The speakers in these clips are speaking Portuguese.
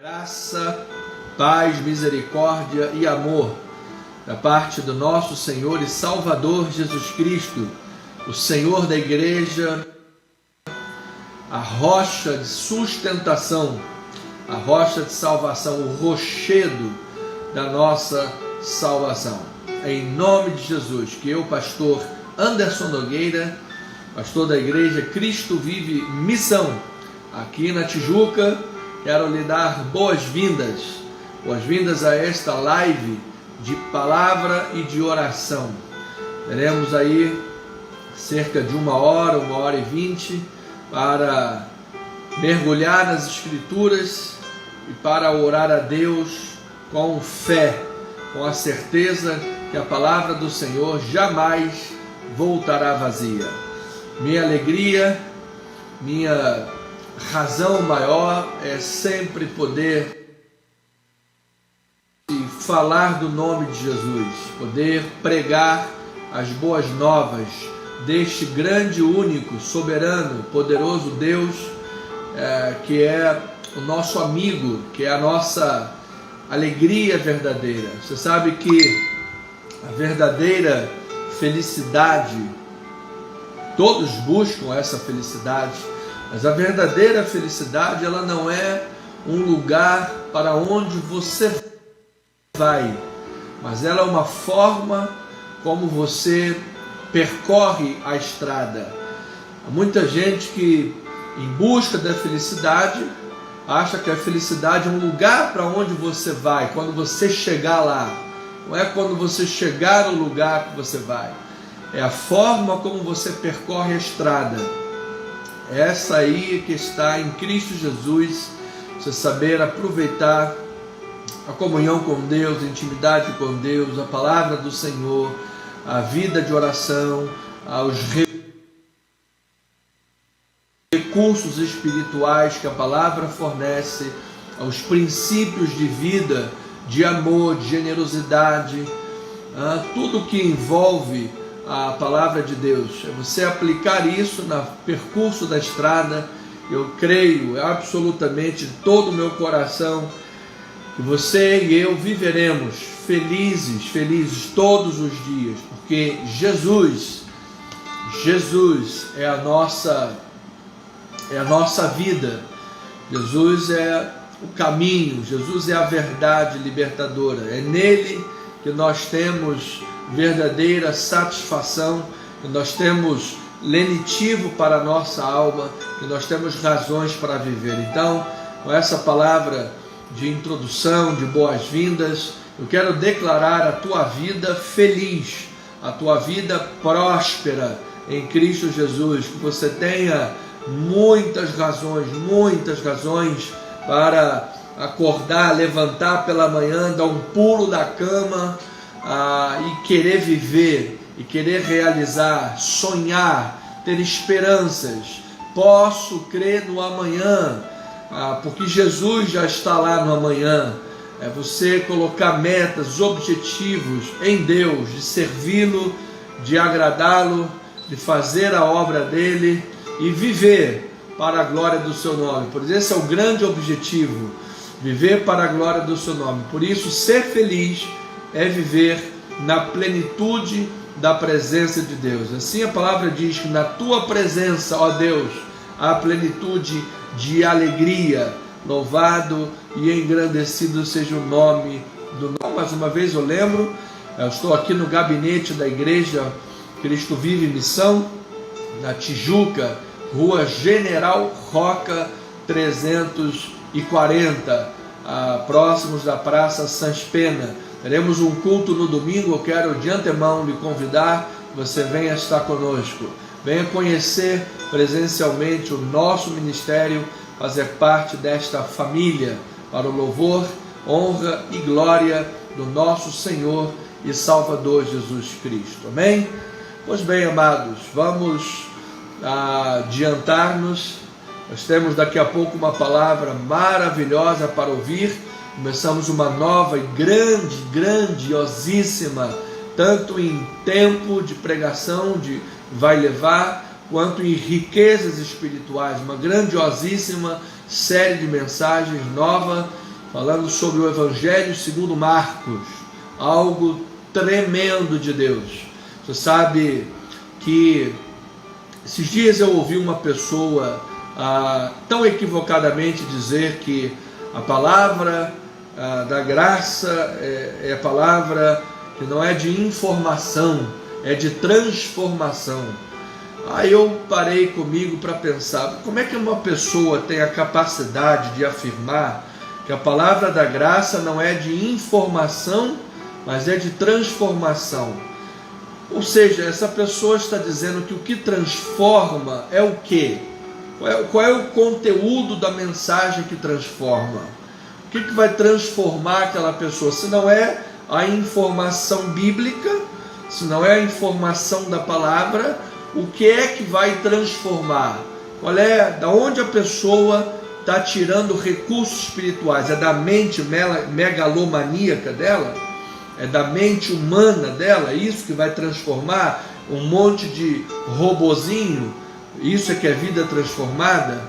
Graça, paz, misericórdia e amor da parte do nosso Senhor e Salvador Jesus Cristo, o Senhor da igreja, a rocha de sustentação, a rocha de salvação, o rochedo da nossa salvação. É em nome de Jesus que eu, pastor Anderson Nogueira, pastor da igreja Cristo Vive Missão, aqui na Tijuca, quero lhe dar boas-vindas a esta live de palavra e de oração. Teremos aí cerca de 1h20 para mergulhar nas Escrituras e para orar a Deus com fé, com a certeza que a palavra do Senhor jamais voltará vazia. Minha alegria, minha razão maior é sempre poder falar do nome de Jesus, poder pregar as boas novas deste grande, único, soberano, poderoso Deus, que é o nosso amigo, que é a nossa alegria verdadeira. Você sabe que a verdadeira felicidade, todos buscam essa felicidade, mas a verdadeira felicidade, ela não é um lugar para onde você vai, mas ela é uma forma como você percorre a estrada. Há muita gente que, em busca da felicidade, acha que a felicidade é um lugar para onde você vai, quando você chegar lá. Não é quando você chegar no lugar que você vai, é a forma como você percorre a estrada. Essa aí que está em Cristo Jesus, você saber aproveitar a comunhão com Deus, a intimidade com Deus, a palavra do Senhor, a vida de oração, os recursos espirituais que a palavra fornece, aos princípios de vida, de amor, de generosidade, tudo que envolve a palavra de Deus, é você aplicar isso no percurso da estrada. Eu creio absolutamente de todo o meu coração que você e eu viveremos felizes todos os dias, porque Jesus é a nossa vida. Jesus é o caminho, Jesus é a verdade libertadora, é nele que nós temos verdadeira satisfação, que nós temos lenitivo para a nossa alma, que nós temos razões para viver. Então, com essa palavra de introdução, de boas-vindas, eu quero declarar a tua vida feliz, a tua vida próspera em Cristo Jesus, que você tenha muitas razões para acordar, levantar pela manhã, dar um pulo da cama, e querer viver, e querer realizar, sonhar, ter esperanças. Posso crer no amanhã, porque Jesus já está lá no amanhã. É você colocar metas, objetivos em Deus, de servi-lo, de agradá-lo, de fazer a obra dele e viver para a glória do seu nome. Por isso esse é o grande objetivo, viver para a glória do seu nome. Por isso ser feliz é viver na plenitude da presença de Deus. Assim a palavra diz que na tua presença, ó Deus, há plenitude de alegria. Louvado e engrandecido seja o nome do nome. Mais uma vez eu lembro, eu estou aqui no gabinete da igreja Cristo Vive Missão, na Tijuca, Rua General Roca 340, próximos da Praça Sans Pena. Teremos um culto no domingo. Eu quero de antemão lhe convidar, você venha estar conosco, venha conhecer presencialmente o nosso ministério, fazer parte desta família, para o louvor, honra e glória do nosso Senhor e Salvador Jesus Cristo. Amém? Pois bem, amados, vamos adiantar-nos. Nós temos daqui a pouco uma palavra maravilhosa para ouvir. Começamos uma nova e grandiosíssima, tanto em tempo de pregação, de vai levar, quanto em riquezas espirituais, uma grandiosíssima série de mensagens nova falando sobre o Evangelho segundo Marcos, algo tremendo de Deus. Você sabe que esses dias eu ouvi uma pessoa tão equivocadamente dizer que a palavra da graça é a palavra que não é de informação, é de transformação. Aí eu parei comigo para pensar, como é que uma pessoa tem a capacidade de afirmar que a palavra da graça não é de informação, mas é de transformação? Ou seja, essa pessoa está dizendo que o que transforma é o quê? Qual é o conteúdo da mensagem que transforma? O que vai transformar aquela pessoa? Se não é a informação bíblica, se não é a informação da palavra, o que é que vai transformar? Da onde a pessoa está tirando recursos espirituais? É da mente megalomaníaca dela? É da mente humana dela? Isso que vai transformar um monte de robozinho? Isso é que é vida transformada?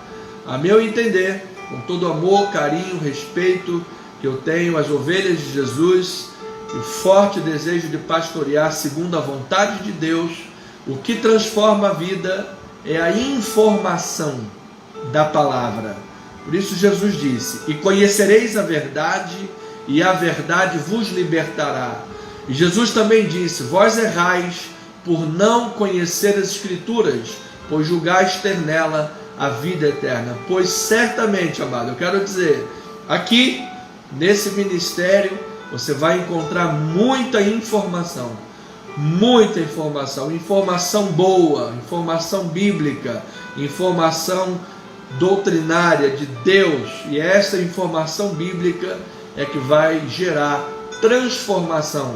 A meu entender, com todo amor, carinho, respeito que eu tenho às ovelhas de Jesus e forte desejo de pastorear segundo a vontade de Deus, o que transforma a vida é a informação da palavra. Por isso Jesus disse: e conhecereis a verdade, e a verdade vos libertará. E Jesus também disse: vós errais por não conhecer as Escrituras, pois julgais ter nela a vida eterna. Pois certamente, amado, eu quero dizer, aqui nesse ministério você vai encontrar muita informação, informação boa, informação bíblica, informação doutrinária de Deus, e essa informação bíblica é que vai gerar transformação,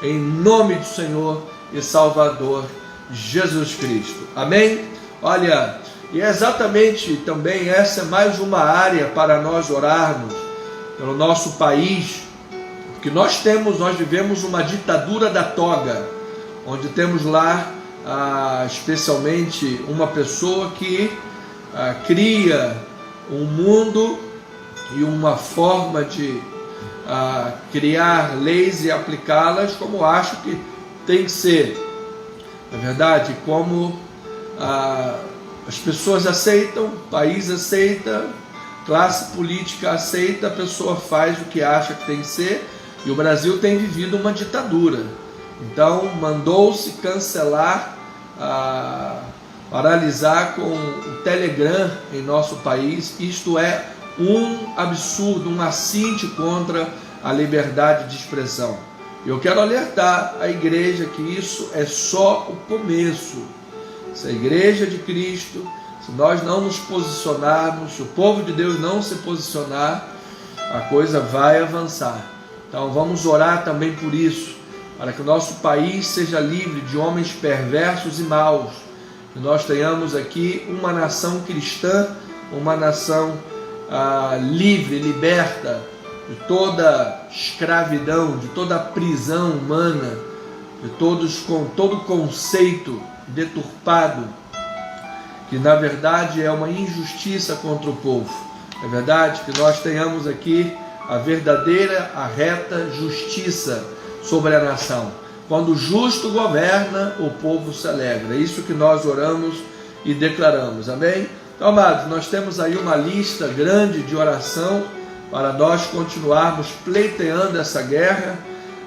em nome do Senhor e Salvador Jesus Cristo. Amém? Olha, e é exatamente também essa é mais uma área para nós orarmos pelo nosso país, porque nós vivemos uma ditadura da toga, onde temos lá especialmente uma pessoa que cria um mundo e uma forma de criar leis e aplicá-las como acho que tem que ser. Na verdade, como as pessoas aceitam, o país aceita, classe política aceita, a pessoa faz o que acha que tem que ser, e o Brasil tem vivido uma ditadura. Então mandou-se cancelar, paralisar com o Telegram em nosso país. Isto é um absurdo, um assinte contra a liberdade de expressão. Eu quero alertar a igreja que isso é só o começo. Se a igreja de Cristo, se nós não nos posicionarmos, se o povo de Deus não se posicionar, a coisa vai avançar. Então vamos orar também por isso, para que o nosso país seja livre de homens perversos e maus, que nós tenhamos aqui uma nação cristã, uma nação livre, liberta de toda escravidão, de toda prisão humana, de com todo conceito deturpado, que na verdade é uma injustiça contra o povo. É verdade que nós tenhamos aqui a verdadeira, a reta justiça sobre a nação. Quando o justo governa, o povo se alegra. É isso que nós oramos e declaramos. Amém? Então, amados, nós temos aí uma lista grande de oração para nós continuarmos pleiteando essa guerra.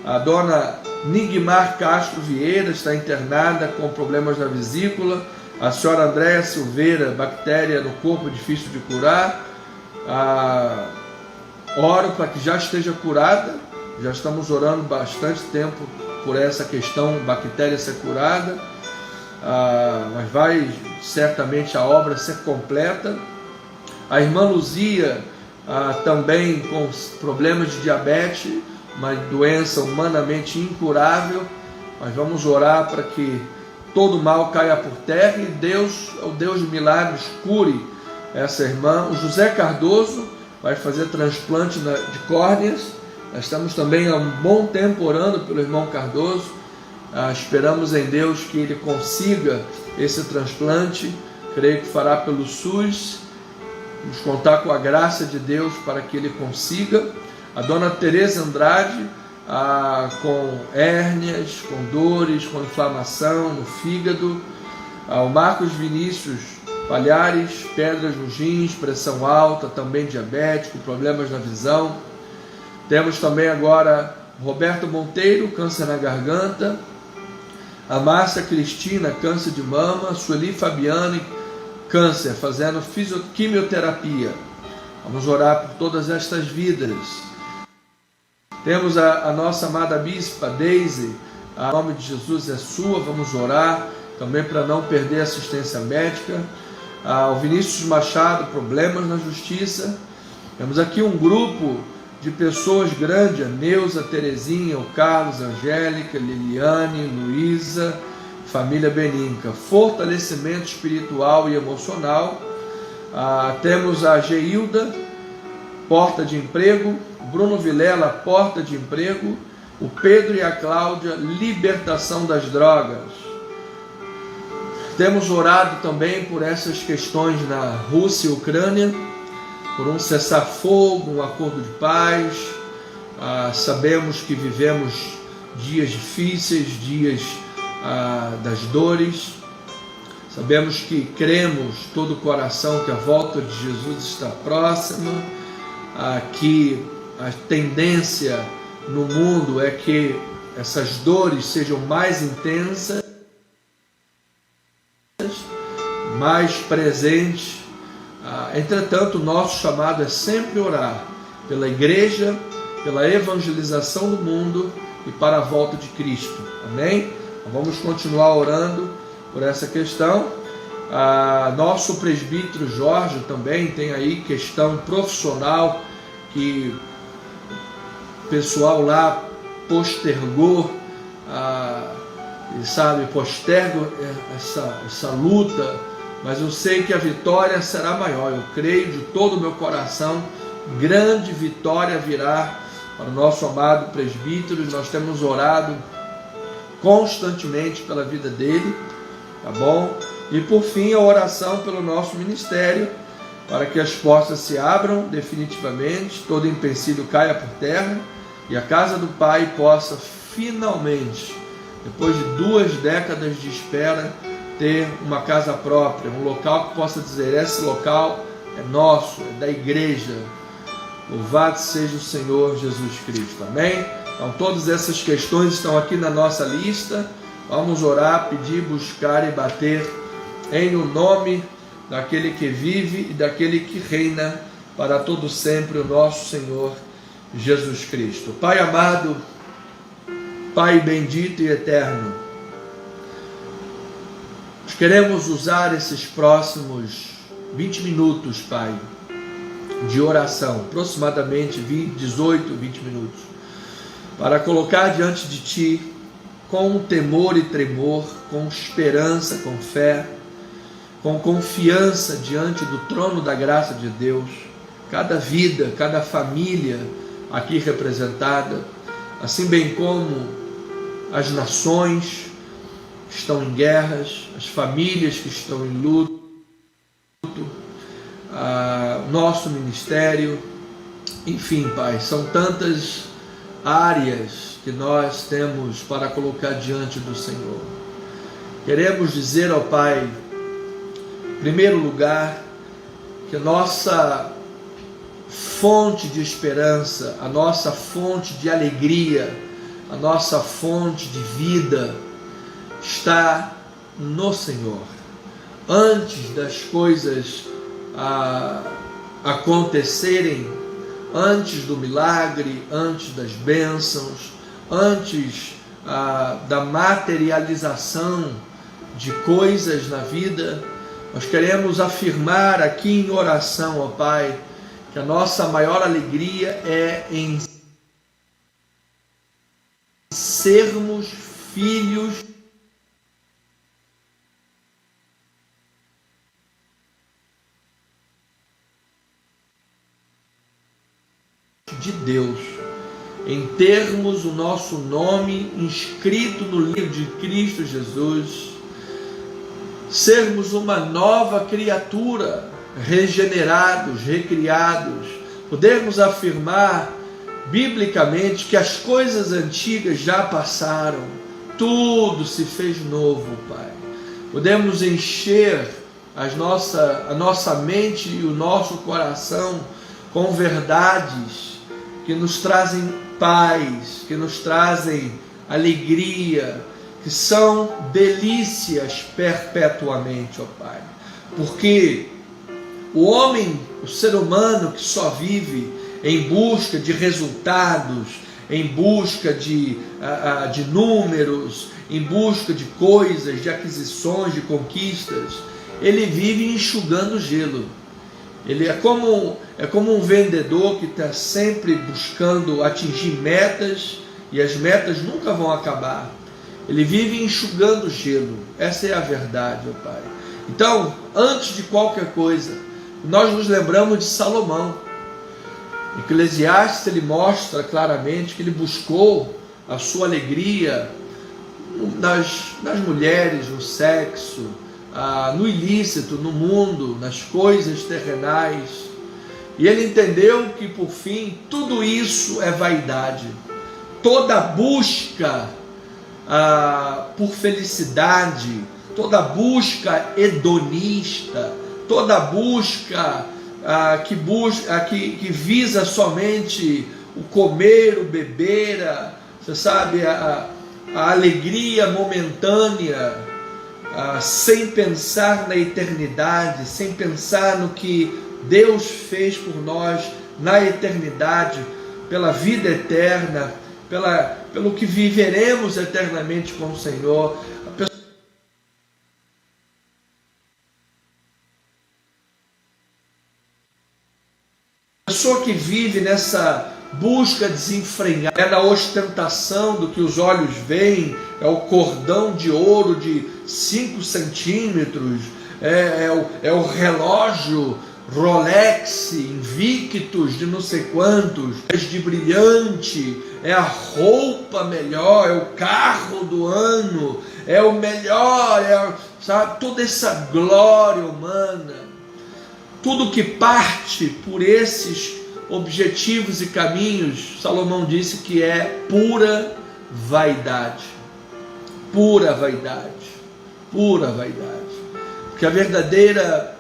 A dona Nigmar Castro Vieira está internada com problemas na vesícula. A senhora Andréa Silveira, bactéria no corpo difícil de curar. Oro para que já esteja curada. Já estamos orando bastante tempo por essa questão, bactéria ser curada. Mas vai certamente a obra ser completa. A irmã Luzia também com problemas de diabetes, uma doença humanamente incurável. Mas vamos orar para que todo mal caia por terra e Deus, o Deus de milagres, cure essa irmã. O José Cardoso vai fazer transplante de córneas. Nós estamos também há um bom tempo orando pelo irmão Cardoso. Esperamos em Deus que ele consiga esse transplante. Creio que fará pelo SUS. Vamos contar com a graça de Deus para que ele consiga. A dona Tereza Andrade, com hérnias, com dores, com inflamação no fígado. O Marcos Vinícius Palhares, pedras nos rins, pressão alta, também diabético, problemas na visão. Temos também agora Roberto Monteiro, câncer na garganta. A Márcia Cristina, câncer de mama. Sueli Fabiane, câncer, fazendo quimioterapia. Vamos orar por todas estas vidas. Temos a nossa amada bispa Deise, em nome de Jesus é sua, vamos orar também para não perder assistência médica. O Vinícius Machado, problemas na justiça. Temos aqui um grupo de pessoas grande, a Neuza, Terezinha, o Carlos, a Angélica, Liliane, Luísa, família Beninca, fortalecimento espiritual e emocional. Temos a Geilda, porta de emprego, Bruno Vilela, porta de emprego, o Pedro e a Cláudia, libertação das drogas. Temos orado também por essas questões na Rússia e Ucrânia, por um cessar-fogo, um acordo de paz. Sabemos que vivemos dias difíceis, dias das dores. Sabemos que cremos todo o coração que a volta de Jesus está próxima, que a tendência no mundo é que essas dores sejam mais intensas, mais presentes. Entretanto, o nosso chamado é sempre orar pela igreja, pela evangelização do mundo e para a volta de Cristo. Amém? Vamos continuar orando por essa questão. Nosso presbítero Jorge também tem aí questão profissional que o pessoal lá postergou, posterga essa luta, mas eu sei que a vitória será maior. Eu creio de todo o meu coração, grande vitória virá para o nosso amado presbítero, e nós temos orado constantemente pela vida dele, tá bom? E por fim, a oração pelo nosso ministério, para que as portas se abram definitivamente, todo empecilho caia por terra e a casa do Pai possa finalmente, depois de 2 décadas de espera, ter uma casa própria, um local que possa dizer: esse local é nosso, é da igreja. Louvado seja o Senhor Jesus Cristo. Amém? Então todas essas questões estão aqui na nossa lista. Vamos orar, pedir, buscar e bater em o nome daquele que vive e daquele que reina para todo sempre, o nosso Senhor Jesus Cristo. Pai amado, Pai bendito e eterno, nós queremos usar esses próximos 20 minutos, Pai, de oração, aproximadamente 18, 20 minutos, para colocar diante de Ti com temor e tremor, com esperança, com fé, com confiança diante do trono da graça de Deus, cada vida, cada família aqui representada, assim bem como as nações que estão em guerras, as famílias que estão em luto, nosso ministério, enfim, Pai, são tantas áreas que nós temos para colocar diante do Senhor. Queremos dizer ao Pai, em primeiro lugar, que a nossa fonte de esperança, a nossa fonte de alegria, a nossa fonte de vida está no Senhor. Antes das coisas acontecerem, antes do milagre, antes das bênçãos, antes da materialização de coisas na vida, nós queremos afirmar aqui em oração, ó Pai, que a nossa maior alegria é em sermos filhos de Deus, em termos o nosso nome inscrito no livro de Cristo Jesus, sermos uma nova criatura, regenerados, recriados, podermos afirmar biblicamente que as coisas antigas já passaram, tudo se fez novo, Pai. Podemos encher a nossa mente e o nosso coração com verdades que nos trazem paz, que nos trazem alegria, que são delícias perpetuamente, ó Pai. Porque o homem, o ser humano que só vive em busca de resultados, em busca de números, em busca de coisas, de aquisições, de conquistas, ele vive enxugando gelo. Ele é como um vendedor que está sempre buscando atingir metas, e as metas nunca vão acabar. Ele vive enxugando gelo. Essa é a verdade, ó Pai. Então, antes de qualquer coisa, nós nos lembramos de Salomão. Eclesiastes, ele mostra claramente que ele buscou a sua alegria nas mulheres, no sexo, no ilícito, no mundo, nas coisas terrenais. E ele entendeu que, por fim, tudo isso é vaidade. Toda busca por felicidade, toda busca hedonista, toda busca que visa somente o comer, o beber, você sabe, a alegria momentânea, sem pensar na eternidade, sem pensar no que Deus fez por nós na eternidade, pela vida eterna, pelo que viveremos eternamente com o Senhor. A pessoa que vive nessa busca desenfreada, é na ostentação do que os olhos veem, é o cordão de ouro de 5 centímetros, é o relógio Rolex Invictus de não sei quantos, de brilhante, é a roupa melhor, é o carro do ano, é o melhor, sabe, toda essa glória humana, tudo que parte por esses objetivos e caminhos, Salomão disse que é pura vaidade. Pura vaidade. Pura vaidade. Porque a verdadeira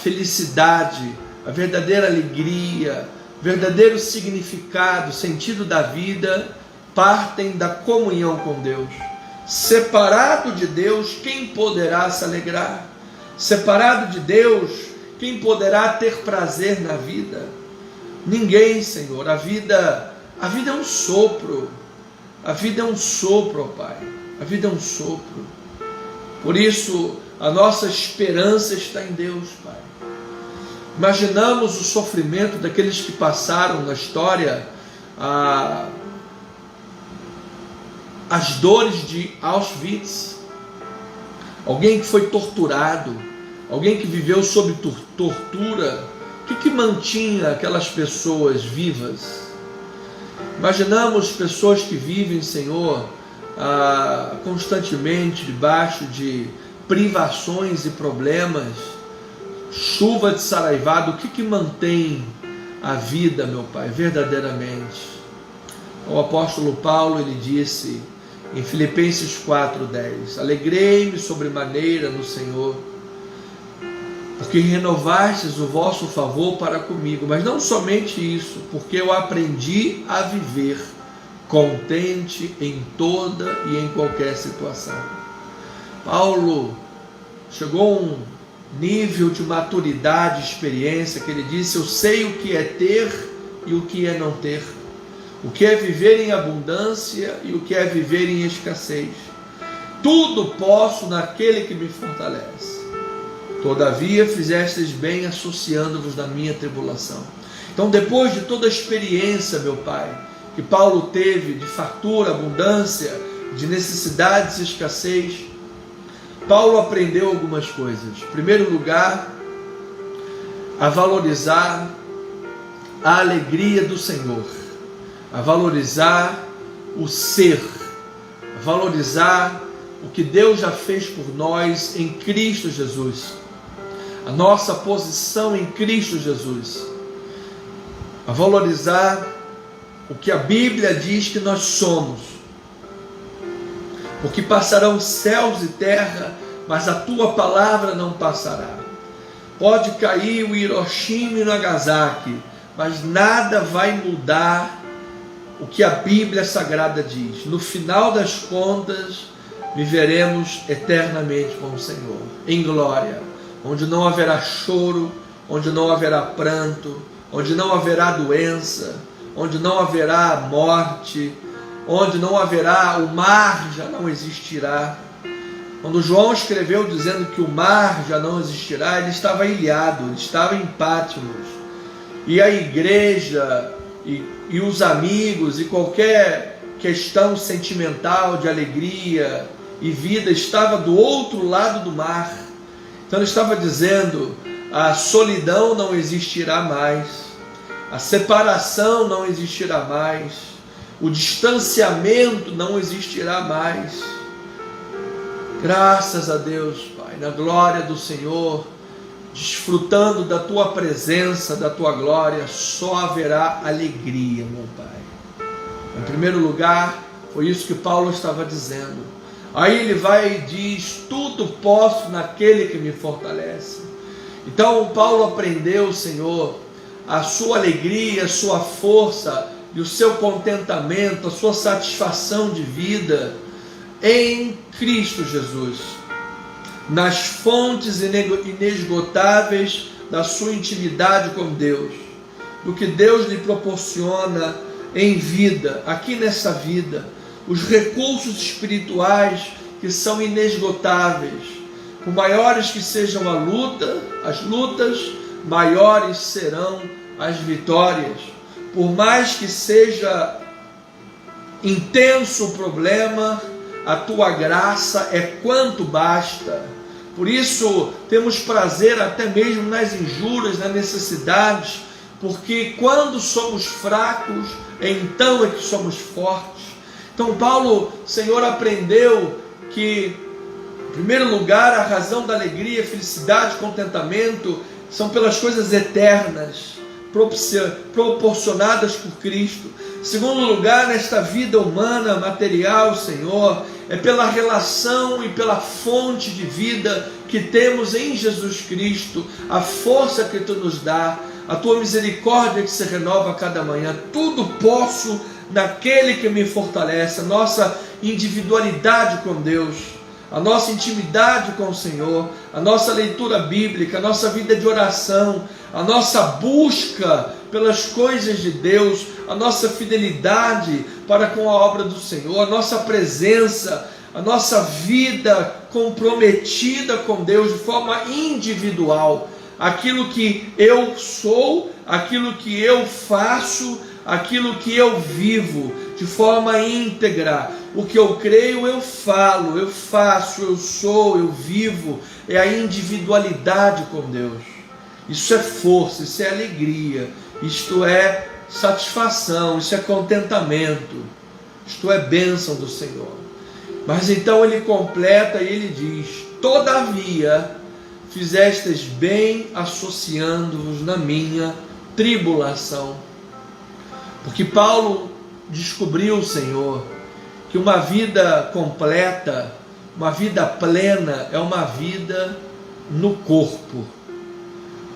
felicidade, a verdadeira alegria, o verdadeiro significado, sentido da vida, partem da comunhão com Deus. Separado de Deus, quem poderá se alegrar? Separado de Deus, quem poderá ter prazer na vida? Ninguém, Senhor. A vida é um sopro. A vida é um sopro, ó Pai. A vida é um sopro. Por isso, a nossa esperança está em Deus, Pai. Imaginamos o sofrimento daqueles que passaram na história as dores de Auschwitz. Alguém que foi torturado, alguém que viveu sob tortura. O que mantinha aquelas pessoas vivas? Imaginamos pessoas que vivem, Senhor, constantemente debaixo de privações e problemas, chuva de saraivado. O que mantém a vida, meu Pai, verdadeiramente? O apóstolo Paulo, ele disse em Filipenses 4:10: alegrei-me sobremaneira no Senhor, porque renovastes o vosso favor para comigo. Mas não somente isso, porque eu aprendi a viver contente em toda e em qualquer situação. Paulo chegou a um nível de maturidade, experiência, que ele disse: eu sei o que é ter e o que é não ter, o que é viver em abundância e o que é viver em escassez. Tudo posso naquele que me fortalece. Todavia fizestes bem associando-vos na minha tribulação. Então, depois de toda a experiência, meu Pai, que Paulo teve de fartura, abundância, de necessidades e escassez, Paulo aprendeu algumas coisas. Em primeiro lugar, a valorizar a alegria do Senhor, a valorizar o ser, a valorizar o que Deus já fez por nós em Cristo Jesus, a nossa posição em Cristo Jesus, a valorizar o que a Bíblia diz que nós somos, porque passarão céus e terra, mas a tua palavra não passará. Pode cair o Hiroshima e o Nagasaki, mas nada vai mudar o que a Bíblia Sagrada diz. No final das contas, viveremos eternamente com o Senhor, em glória, onde não haverá choro, onde não haverá pranto, onde não haverá doença, onde não haverá morte, onde não haverá, o mar já não existirá. Quando João escreveu dizendo que o mar já não existirá, ele estava ilhado, ele estava em Patmos. E a igreja e os amigos e qualquer questão sentimental de alegria e vida estava do outro lado do mar. Então ele estava dizendo: a solidão não existirá mais, a separação não existirá mais, o distanciamento não existirá mais. Graças a Deus, Pai, na glória do Senhor, desfrutando da Tua presença, da Tua glória, só haverá alegria, meu Pai. Em primeiro lugar, foi isso que Paulo estava dizendo. Aí ele vai e diz: tudo posso naquele que me fortalece. Então Paulo aprendeu, Senhor, a sua alegria, a sua força e o seu contentamento, a sua satisfação de vida em Cristo Jesus, nas fontes inesgotáveis da sua intimidade com Deus, do que Deus lhe proporciona em vida, aqui nessa vida, os recursos espirituais que são inesgotáveis. Por maiores que sejam as lutas, maiores serão as vitórias. Por mais que seja intenso o problema, a tua graça é quanto basta. Por isso temos prazer até mesmo nas injúrias, nas necessidades, porque quando somos fracos, então é que somos fortes. Então Paulo, Senhor, aprendeu que, em primeiro lugar, a razão da alegria, felicidade, contentamento são pelas coisas eternas, proporcionadas por Cristo. Em segundo lugar, nesta vida humana, material, Senhor, é pela relação e pela fonte de vida que temos em Jesus Cristo, a força que Tu nos dá, a Tua misericórdia que se renova a cada manhã. Tudo posso naquele que me fortalece. A nossa individualidade com Deus, a nossa intimidade com o Senhor, a nossa leitura bíblica, a nossa vida de oração, a nossa busca pelas coisas de Deus, a nossa fidelidade para com a obra do Senhor, a nossa presença, a nossa vida comprometida com Deus de forma individual, aquilo que eu sou, aquilo que eu faço, aquilo que eu vivo de forma íntegra. O que eu creio, eu falo, eu faço, eu sou, eu vivo. É a individualidade com Deus. Isso é força, isso é alegria, isto é satisfação, isso é contentamento, isto é bênção do Senhor. Mas então ele completa e ele diz: todavia fizestes bem associando-vos na minha tribulação. Porque Paulo descobriu, Senhor, que uma vida completa, uma vida plena, é uma vida no corpo.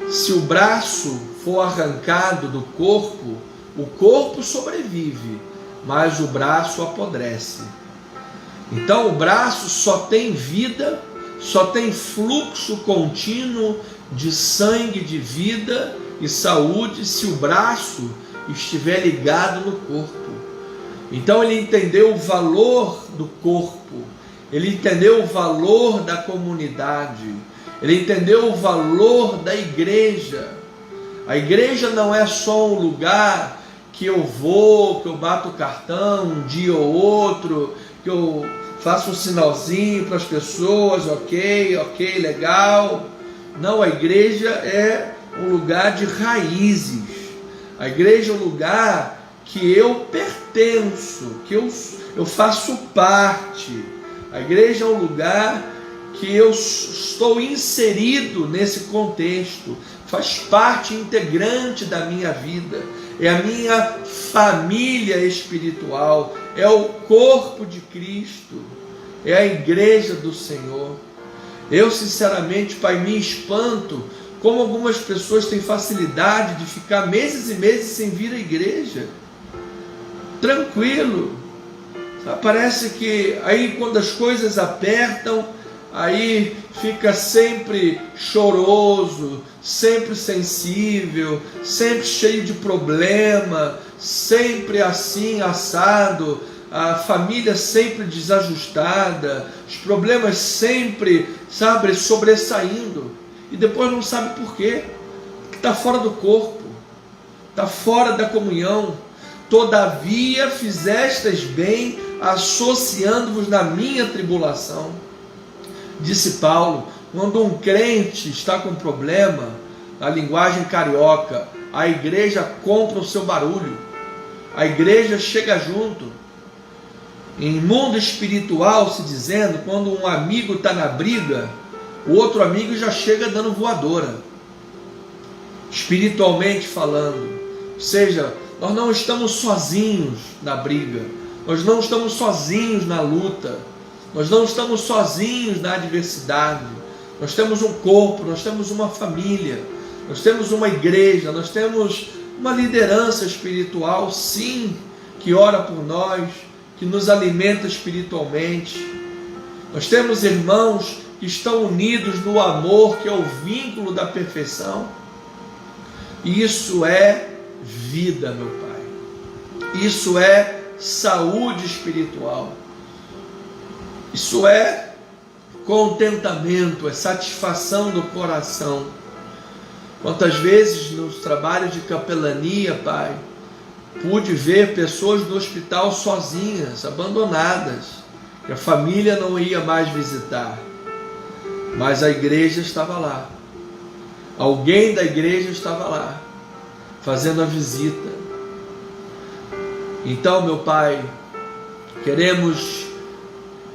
Se o braço for arrancado do corpo, o corpo sobrevive, mas o braço apodrece. Então o braço só tem vida, só tem fluxo contínuo de sangue, de vida e saúde, se o braço estiver ligado no corpo. Então ele entendeu o valor do corpo, ele entendeu o valor da comunidade, ele entendeu o valor da igreja. A igreja não é só um lugar que eu vou, que eu bato o cartão um dia ou outro, que eu faço um sinalzinho para as pessoas, ok, legal. Não, a igreja é um lugar de raízes. A igreja é um lugar que eu pertenço, que eu faço parte. A igreja é um lugar que eu estou inserido nesse contexto, faz parte integrante da minha vida, é a minha família espiritual, é o corpo de Cristo, é a igreja do Senhor. Eu sinceramente, Pai, me espanto como algumas pessoas têm facilidade de ficar meses e meses sem vir à igreja, tranquilo. Parece que aí quando as coisas apertam, aí fica sempre choroso, sempre sensível, sempre cheio de problema, sempre assim, assado, a família sempre desajustada, os problemas sempre, sobressaindo, e depois não sabe por quê, porque está fora do corpo, está fora da comunhão. Todavia fizestes bem, associando-vos na minha tribulação. Disse Paulo, quando um crente está com problema, na linguagem carioca, a igreja compra o seu barulho, a igreja chega junto. Em mundo espiritual, se dizendo, quando um amigo está na briga, o outro amigo já chega dando voadora, espiritualmente falando. Ou seja, nós não estamos sozinhos na briga, nós não estamos sozinhos na luta, nós não estamos sozinhos na adversidade. Nós temos um corpo, nós temos uma família, nós temos uma igreja, nós temos uma liderança espiritual, sim, que ora por nós, que nos alimenta espiritualmente. Nós temos irmãos que estão unidos no amor, que é o vínculo da perfeição. E isso é vida, meu Pai. Isso é saúde espiritual. Isso é contentamento, é satisfação do coração. Quantas vezes nos trabalhos de capelania, Pai, pude ver pessoas no hospital sozinhas, abandonadas, que a família não ia mais visitar, mas a igreja estava lá. Alguém da igreja estava lá, fazendo a visita. Então, meu Pai, queremos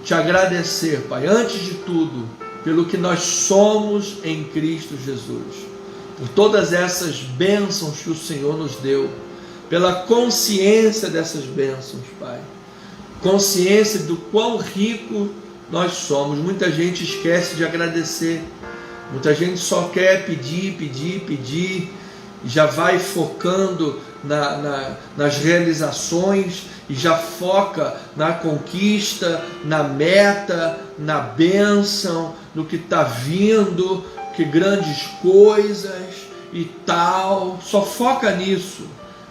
te agradecer, Pai, antes de tudo, pelo que nós somos em Cristo Jesus, por todas essas bênçãos que o Senhor nos deu, pela consciência dessas bênçãos, Pai, consciência do quão rico nós somos. Muita gente esquece de agradecer, muita gente só quer pedir, já vai focando nas realizações, e já foca na conquista, na meta, na bênção, no que está vindo, que grandes coisas e tal, só foca nisso,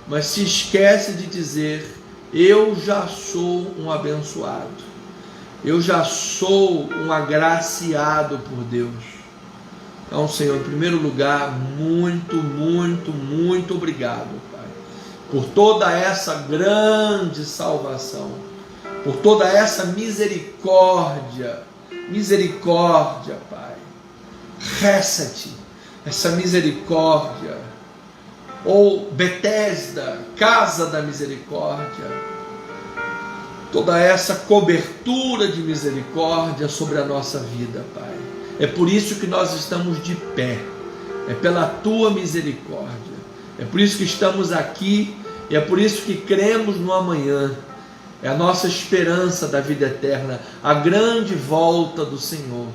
mas se esquece de dizer: eu já sou um abençoado, eu já sou um agraciado por Deus. Então, Senhor, em primeiro lugar, muito obrigado, Pai, por toda essa grande salvação, por toda essa misericórdia, Pai, Hesed, essa misericórdia, ou Betesda, casa da misericórdia, toda essa cobertura de misericórdia sobre a nossa vida, Pai. É por isso que nós estamos de pé, é pela Tua misericórdia, é por isso que estamos aqui, e é por isso que cremos no amanhã. É a nossa esperança da vida eterna, a grande volta do Senhor,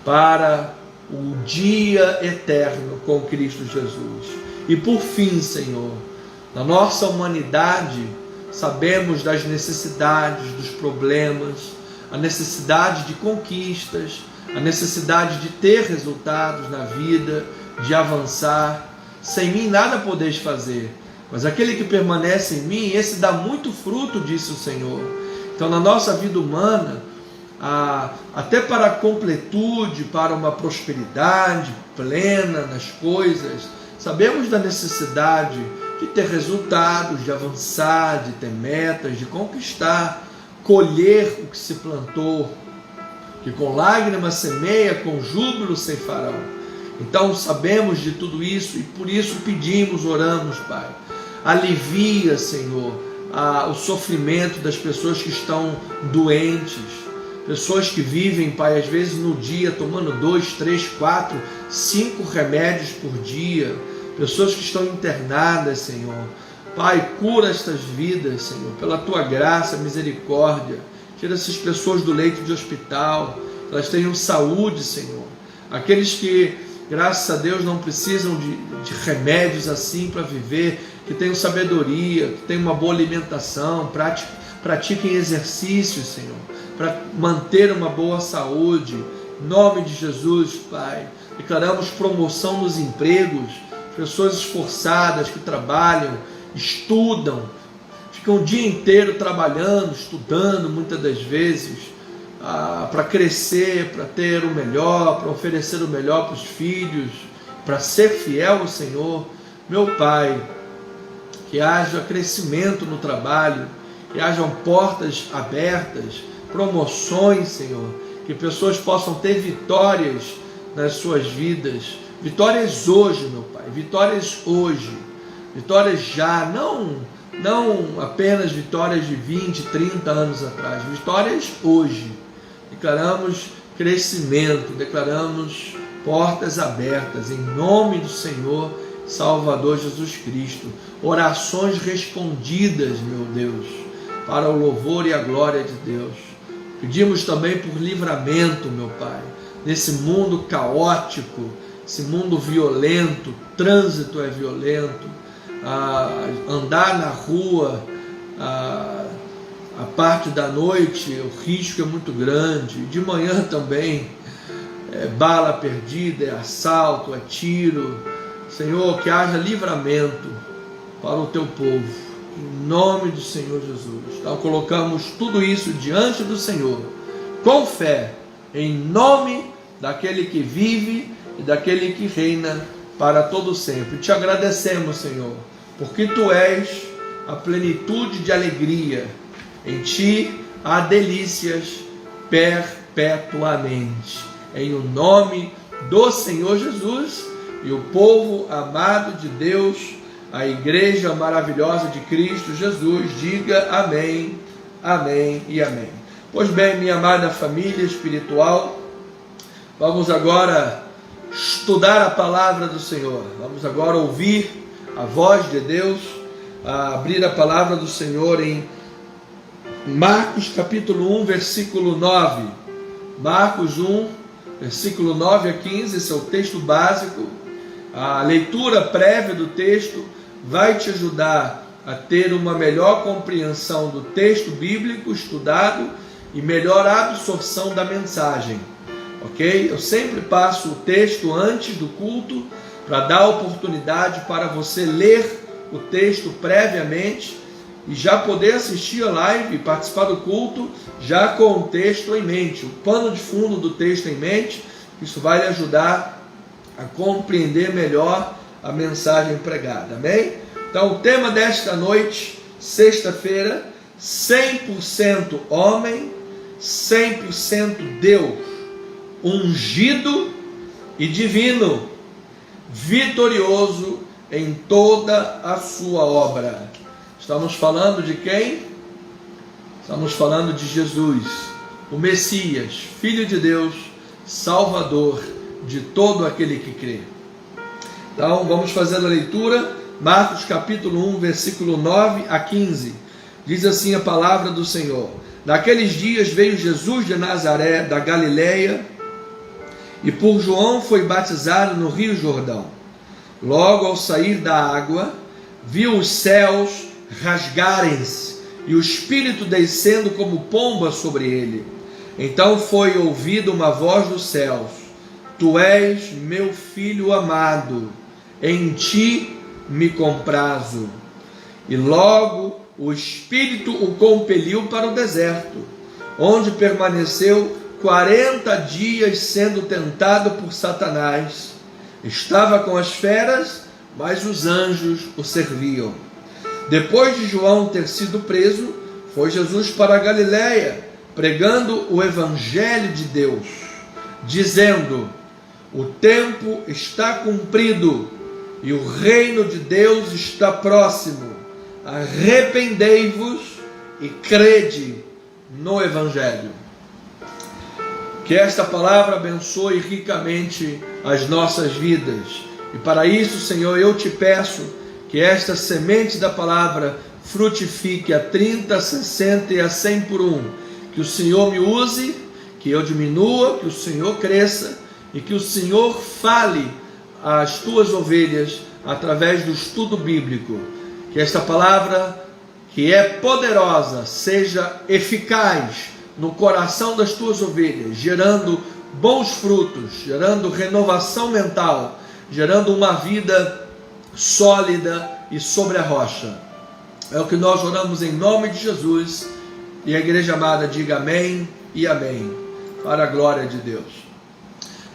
para o dia eterno com Cristo Jesus. E por fim, Senhor, na nossa humanidade, sabemos das necessidades, dos problemas, a necessidade de conquistas, a necessidade de ter resultados na vida, de avançar. Sem mim nada podeis fazer, mas aquele que permanece em mim, esse dá muito fruto, disse o Senhor. Então, na nossa vida humana, até para a completude, para uma prosperidade plena nas coisas, sabemos da necessidade de ter resultados, de avançar, de ter metas, de conquistar, colher o que se plantou, que com lágrimas semeia, com júbilo ceifarão. Então sabemos de tudo isso e por isso pedimos, oramos, Pai, alivia, Senhor, o sofrimento das pessoas que estão doentes, Pessoas que vivem, Pai, às vezes no dia tomando 2, 3, 4, 5 remédios por dia. Pessoas que estão internadas, Senhor. Pai, cura estas vidas, Senhor, pela Tua graça, misericórdia. Tira essas pessoas do leito de hospital, que elas tenham saúde, Senhor. Aqueles que, graças a Deus, não precisam de remédios assim para viver, que tenham sabedoria, que tenham uma boa alimentação, pratiquem exercícios, Senhor, para manter uma boa saúde. Em nome de Jesus, Pai, declaramos promoção nos empregos, pessoas esforçadas que trabalham, estudam, ficam o dia inteiro trabalhando, estudando, muitas das vezes, para crescer, para ter o melhor, para oferecer o melhor para os filhos, para ser fiel ao Senhor. Meu Pai, que haja crescimento no trabalho, que hajam portas abertas, promoções, Senhor, que pessoas possam ter vitórias nas suas vidas, vitórias hoje, meu Pai, vitórias hoje, vitórias já, não apenas vitórias de 20, 30 anos atrás, vitórias hoje. Declaramos crescimento, declaramos portas abertas, em nome do Senhor Salvador Jesus Cristo. Orações respondidas, meu Deus, para o louvor e a glória de Deus. Pedimos também por livramento, meu Pai, nesse mundo caótico, esse mundo violento, trânsito é violento, andar na rua, a parte da noite, o risco é muito grande, de manhã também, bala perdida, é assalto, é tiro. Senhor, que haja livramento para o Teu povo, em nome do Senhor Jesus. Então colocamos tudo isso diante do Senhor, com fé, em nome daquele que vive e daquele que reina para todo sempre. Te agradecemos, Senhor, porque Tu és a plenitude de alegria, em Ti há delícias perpetuamente. Em o nome do Senhor Jesus, e o povo amado de Deus, a igreja maravilhosa de Cristo Jesus, diga amém, amém e amém. Pois bem, minha amada família espiritual, vamos agora estudar a palavra do Senhor. Vamos agora ouvir a voz de Deus, abrir a palavra do Senhor em Marcos capítulo 1, versículo 9. Marcos 1, versículo 9 a 15, esse é o texto básico. A leitura prévia do texto vai te ajudar a ter uma melhor compreensão do texto bíblico estudado e melhor absorção da mensagem, ok? Eu sempre passo o texto antes do culto para dar oportunidade para você ler o texto previamente e já poder assistir a live e participar do culto já com o texto em mente, o pano de fundo do texto em mente. Isso vai lhe ajudar a compreender melhor a mensagem pregada, amém? Então o tema desta noite, sexta-feira, 100% homem, 100% Deus, ungido e divino, vitorioso em toda a sua obra. Estamos falando de quem? Estamos falando de Jesus, o Messias, Filho de Deus, Salvador de todo aquele que crê. Então vamos fazer a leitura, Marcos capítulo 1, versículo 9 a 15. Diz assim a palavra do Senhor: Naqueles dias veio Jesus de Nazaré, da Galileia, e por João foi batizado no Rio Jordão. Logo ao sair da água, viu os céus rasgarem-se e o Espírito descendo como pomba sobre ele. Então foi ouvida uma voz dos céus: Tu és meu Filho amado, em Ti me comprazo. E logo o Espírito o compeliu para o deserto, onde permaneceu 40 dias sendo tentado por Satanás. Estava com as feras, mas os anjos o serviam. Depois de João ter sido preso, foi Jesus para a Galileia, pregando o Evangelho de Deus, dizendo: O tempo está cumprido e o reino de Deus está próximo. Arrependei-vos e crede no Evangelho. Que esta palavra abençoe ricamente as nossas vidas. E para isso, Senhor, eu te peço que esta semente da palavra frutifique a 30, 60 e a 100 por um. Que o Senhor me use, que eu diminua, que o Senhor cresça e que o Senhor fale às tuas ovelhas através do estudo bíblico. Que esta palavra, que é poderosa, seja eficaz no coração das tuas ovelhas, gerando bons frutos, gerando renovação mental, gerando uma vida sólida e sobre a rocha. É o que nós oramos em nome de Jesus, e a igreja amada diga amém e amém, para a glória de Deus.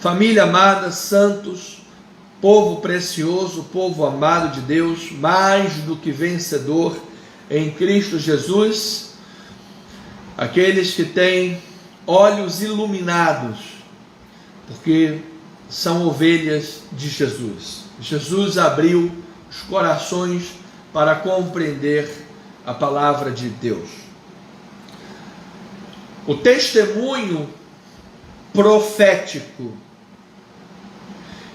Família amada, santos, povo precioso, povo amado de Deus, mais do que vencedor em Cristo Jesus, aqueles que têm olhos iluminados, porque são ovelhas de Jesus. Jesus abriu os corações para compreender a palavra de Deus. O testemunho profético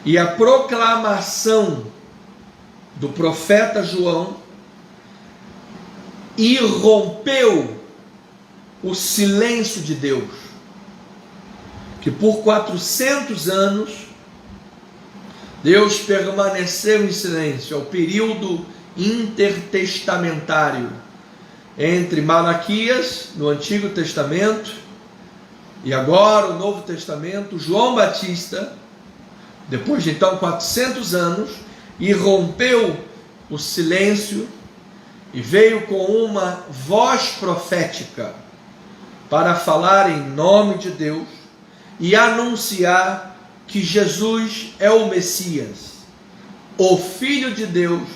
e a proclamação do profeta João irrompeu o silêncio de Deus, que por 400 anos Deus permaneceu em silêncio. É o período intertestamentário entre Malaquias, no Antigo Testamento, e agora o Novo Testamento. João Batista, depois de então 400 anos, irrompeu o silêncio e veio com uma voz profética para falar em nome de Deus e anunciar que Jesus é o Messias, o Filho de Deus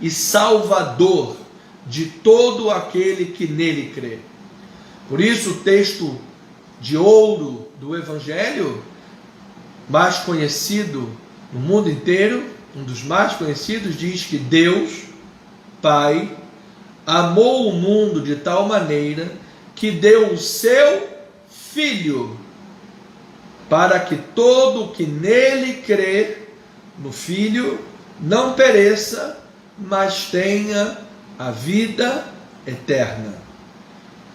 e Salvador de todo aquele que nele crê. Por isso o texto de ouro do Evangelho, mais conhecido no mundo inteiro, um dos mais conhecidos, diz que Deus, Pai, amou o mundo de tal maneira que deu o seu Filho, para que todo o que nele crê, no Filho, não pereça, mas tenha a vida eterna.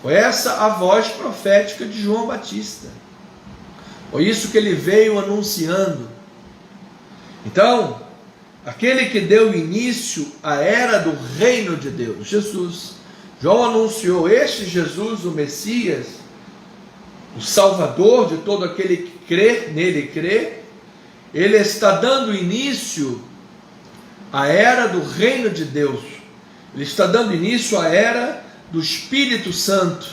Foi essa a voz profética de João Batista. Foi isso que ele veio anunciando. Então, aquele que deu início à era do reino de Deus, Jesus. João anunciou: este Jesus, o Messias, o Salvador de todo aquele que crê, nele crê. Ele está dando início à era do reino de Deus. Ele está dando início à era do Espírito Santo.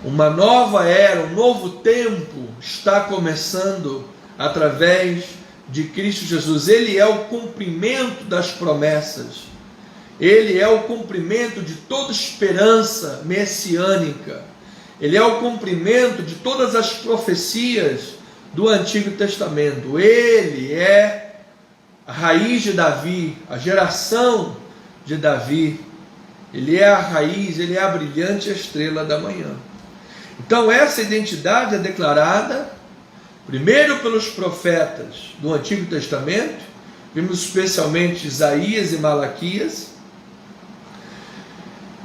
Uma nova era, um novo tempo está começando através de Cristo Jesus. Ele é o cumprimento das promessas. Ele é o cumprimento de toda esperança messiânica. Ele é o cumprimento de todas as profecias do Antigo Testamento. Ele é a raiz de Davi, a geração de Davi. Ele é a raiz, ele é a brilhante estrela da manhã. Então essa identidade é declarada primeiro pelos profetas do Antigo Testamento, vimos especialmente Isaías e Malaquias.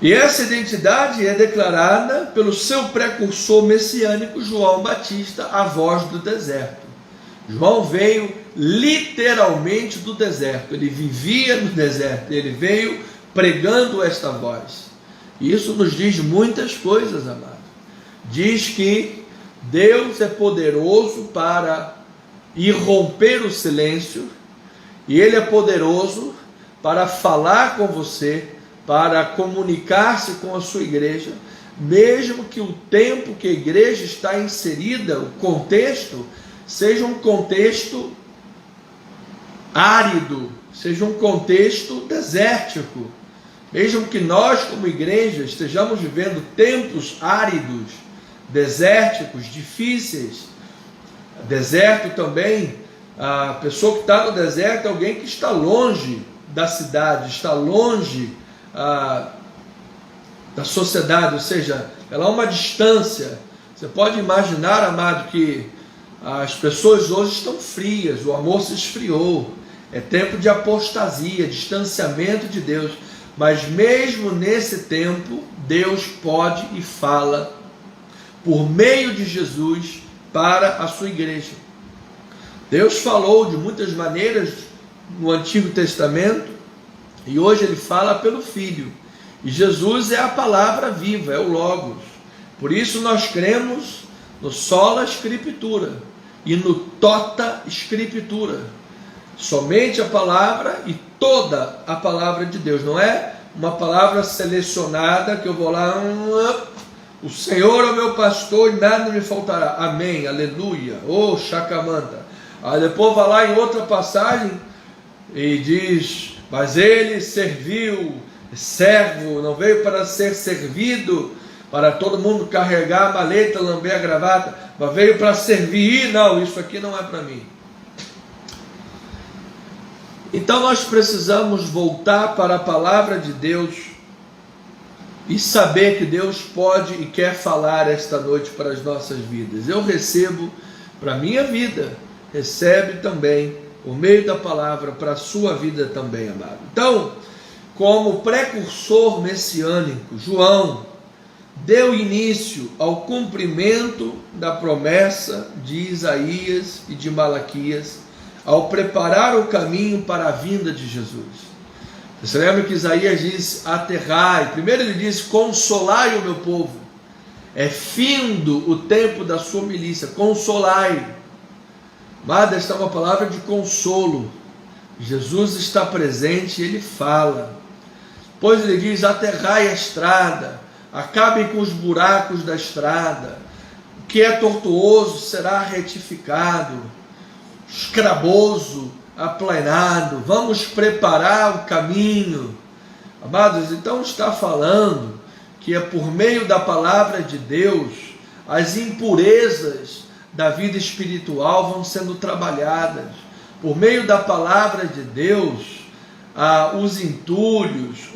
E essa identidade é declarada pelo seu precursor messiânico, João Batista, a voz do deserto. João veio literalmente do deserto, ele vivia no deserto, ele veio pregando esta voz. E isso nos diz muitas coisas, amados. Diz que Deus é poderoso para irromper o silêncio, e Ele é poderoso para falar com você, para comunicar-se com a sua igreja, mesmo que o tempo que a igreja está inserida, o contexto, seja um contexto árido, seja um contexto desértico. Mesmo que nós, como igreja, estejamos vivendo tempos áridos, desérticos, difíceis. Deserto também, a pessoa que está no deserto é alguém que está longe da cidade, está longe da sociedade, ou seja, ela é uma distância Você pode imaginar, amado, que as pessoas hoje estão frias, o amor se esfriou, é tempo de apostasia, distanciamento de Deus, mas mesmo nesse tempo, Deus pode e fala por meio de Jesus para a sua igreja. Deus falou de muitas maneiras no Antigo Testamento e hoje Ele fala pelo Filho. E Jesus é a palavra viva, é o Logos. Por isso nós cremos no sola Scriptura e no tota Scriptura. Somente a palavra e toda a palavra de Deus. Não é uma palavra selecionada que eu vou lá... O Senhor é o meu pastor e nada me faltará. Amém, aleluia. Oh, Chacamanta. Aí depois vai lá em outra passagem e diz: mas ele serviu, servo, não veio para ser servido, para todo mundo carregar a maleta, lamber a gravata, mas veio para servir. Não, isso aqui não é para mim. Então nós precisamos voltar para a palavra de Deus e saber que Deus pode e quer falar esta noite para as nossas vidas. Eu recebo para a minha vida, recebe também o meio da palavra para a sua vida também, amado. Então, como precursor messiânico, João deu início ao cumprimento da promessa de Isaías e de Malaquias, ao preparar o caminho para a vinda de Jesus. Você lembra que Isaías diz: aterrai. Primeiro ele diz: consolai o meu povo. É findo o tempo da sua milícia. Consolai. Mas esta é uma palavra de consolo. Jesus está presente e ele fala. Depois ele diz: aterrai a estrada. Acabem com os buracos da estrada. O que é tortuoso será retificado. Escraboso aplanado, vamos preparar o caminho. Amados, então está falando que é por meio da palavra de Deus, as impurezas da vida espiritual vão sendo trabalhadas. Por meio da palavra de Deus, os entulhos,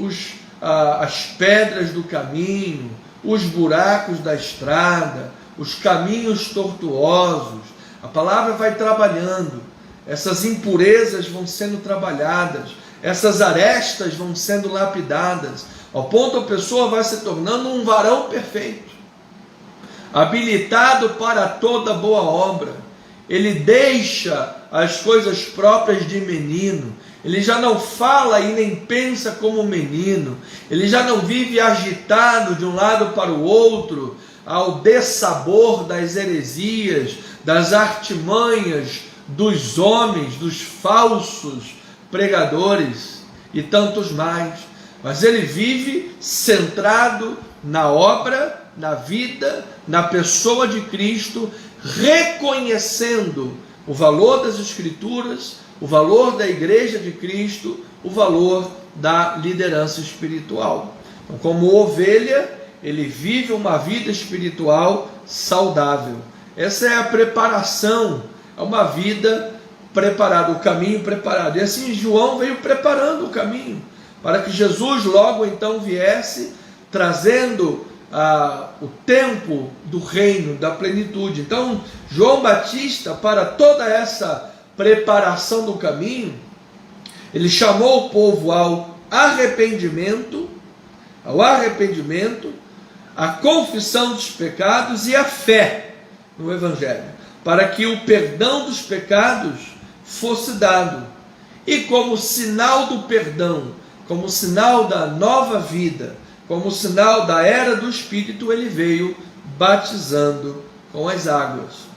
as pedras do caminho, os buracos da estrada, os caminhos tortuosos, a palavra vai trabalhando. Essas impurezas vão sendo trabalhadas, essas arestas vão sendo lapidadas, ao ponto a pessoa vai se tornando um varão perfeito, habilitado para toda boa obra. Ele deixa as coisas próprias de menino, ele já não fala e nem pensa como menino, ele já não vive agitado de um lado para o outro, ao dessabor das heresias, das artimanhas dos homens, dos falsos pregadores e tantos mais, mas ele vive centrado na obra, na vida, na pessoa de Cristo, reconhecendo o valor das Escrituras, o valor da igreja de Cristo, o valor da liderança espiritual. Então, como ovelha, ele vive uma vida espiritual saudável. Essa é a preparação, é uma vida preparada, o caminho preparado. E assim João veio preparando o caminho, para que Jesus logo então viesse, trazendo o tempo do reino, da plenitude. Então João Batista, para toda essa preparação do caminho, ele chamou o povo ao arrependimento, a confissão dos pecados e a fé no Evangelho, para que o perdão dos pecados fosse dado. E como sinal do perdão, como sinal da nova vida, como sinal da era do Espírito, ele veio batizando com as águas.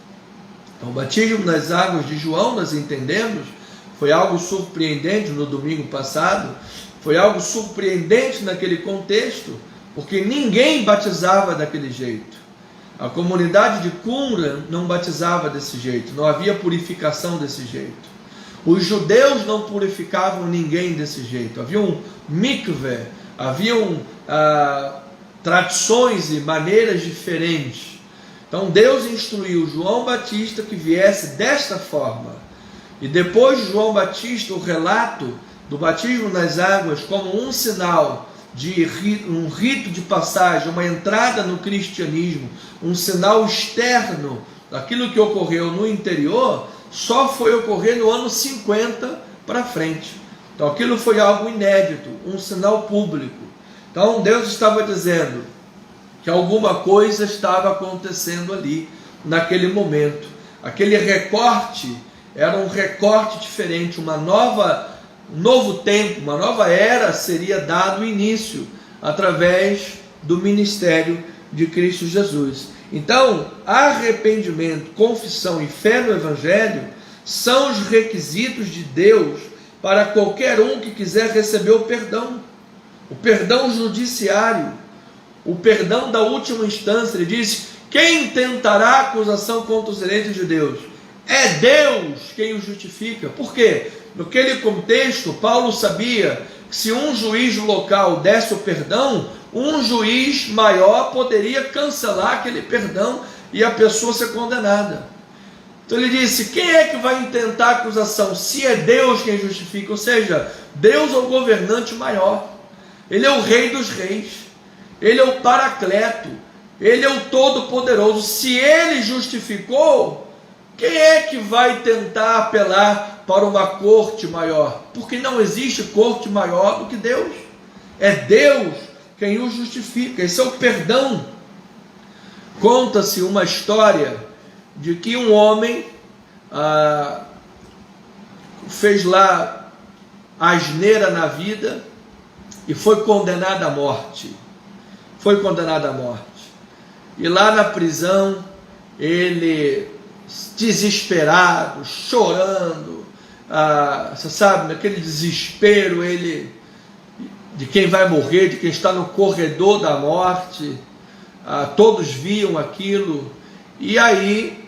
Então, o batismo nas águas de João, nós entendemos, foi algo surpreendente no domingo passado, foi algo surpreendente naquele contexto, porque ninguém batizava daquele jeito. A comunidade de Qumran não batizava desse jeito, não havia purificação desse jeito. Os judeus não purificavam ninguém desse jeito. Havia um mikveh, haviam tradições e maneiras diferentes. Então Deus instruiu João Batista que viesse desta forma. E depois de João Batista, o relato do batismo nas águas como um sinal um rito de passagem, uma entrada no cristianismo, um sinal externo daquilo que ocorreu no interior, só foi ocorrer no ano 50 para frente. Então aquilo foi algo inédito, um sinal público. Então Deus estava dizendo que alguma coisa estava acontecendo ali, naquele momento. Aquele recorte era um recorte diferente, um novo tempo, uma nova era seria dado início através do ministério de Cristo Jesus. Então, arrependimento, confissão e fé no Evangelho são os requisitos de Deus para qualquer um que quiser receber o perdão judiciário, o perdão da última instância. Ele diz: quem tentará acusação contra os eleitos de Deus? É Deus quem o justifica. Por quê? Naquele contexto, Paulo sabia que se um juiz local desse o perdão, um juiz maior poderia cancelar aquele perdão e a pessoa ser condenada. Então ele disse: quem é que vai intentar a acusação? Se é Deus quem justifica, ou seja, Deus é o governante maior, Ele é o Rei dos Reis, Ele é o Paracleto, Ele é o Todo-Poderoso. Se Ele justificou, quem é que vai tentar apelar para uma corte maior? Porque não existe corte maior do que Deus. É Deus quem o justifica. Esse é o perdão. Conta-se uma história de que um homem fez lá asneira na vida e foi condenado à morte. E lá na prisão, ele, desesperado, chorando, você sabe, naquele desespero, ele, de quem vai morrer, de quem está no corredor da morte, todos viam aquilo, e aí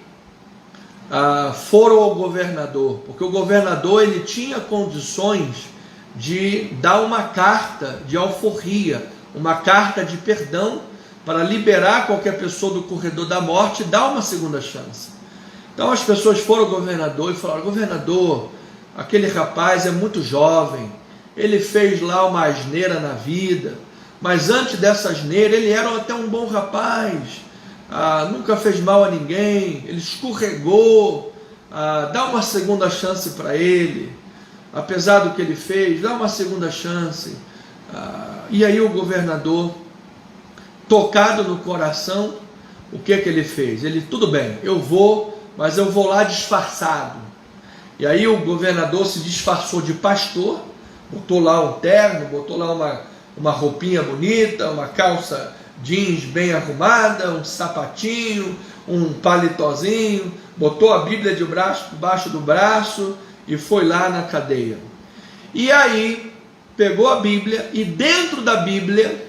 foram ao governador, porque o governador ele tinha condições de dar uma carta de alforria, uma carta de perdão, para liberar qualquer pessoa do corredor da morte e dar uma segunda chance. Então as pessoas foram ao governador e falaram: governador, aquele rapaz é muito jovem, ele fez lá uma asneira na vida, mas antes dessa asneira ele era até um bom rapaz, nunca fez mal a ninguém, ele escorregou, dá uma segunda chance para ele, apesar do que ele fez, dá uma segunda chance. E aí o governador, tocado no coração, o que ele fez? Ele: tudo bem, eu vou, mas eu vou lá disfarçado. E aí o governador se disfarçou de pastor, botou lá um terno, botou lá uma roupinha bonita, uma calça jeans bem arrumada, um sapatinho, um palitozinho, botou a Bíblia debaixo do braço e foi lá na cadeia. E aí pegou a Bíblia e dentro da Bíblia,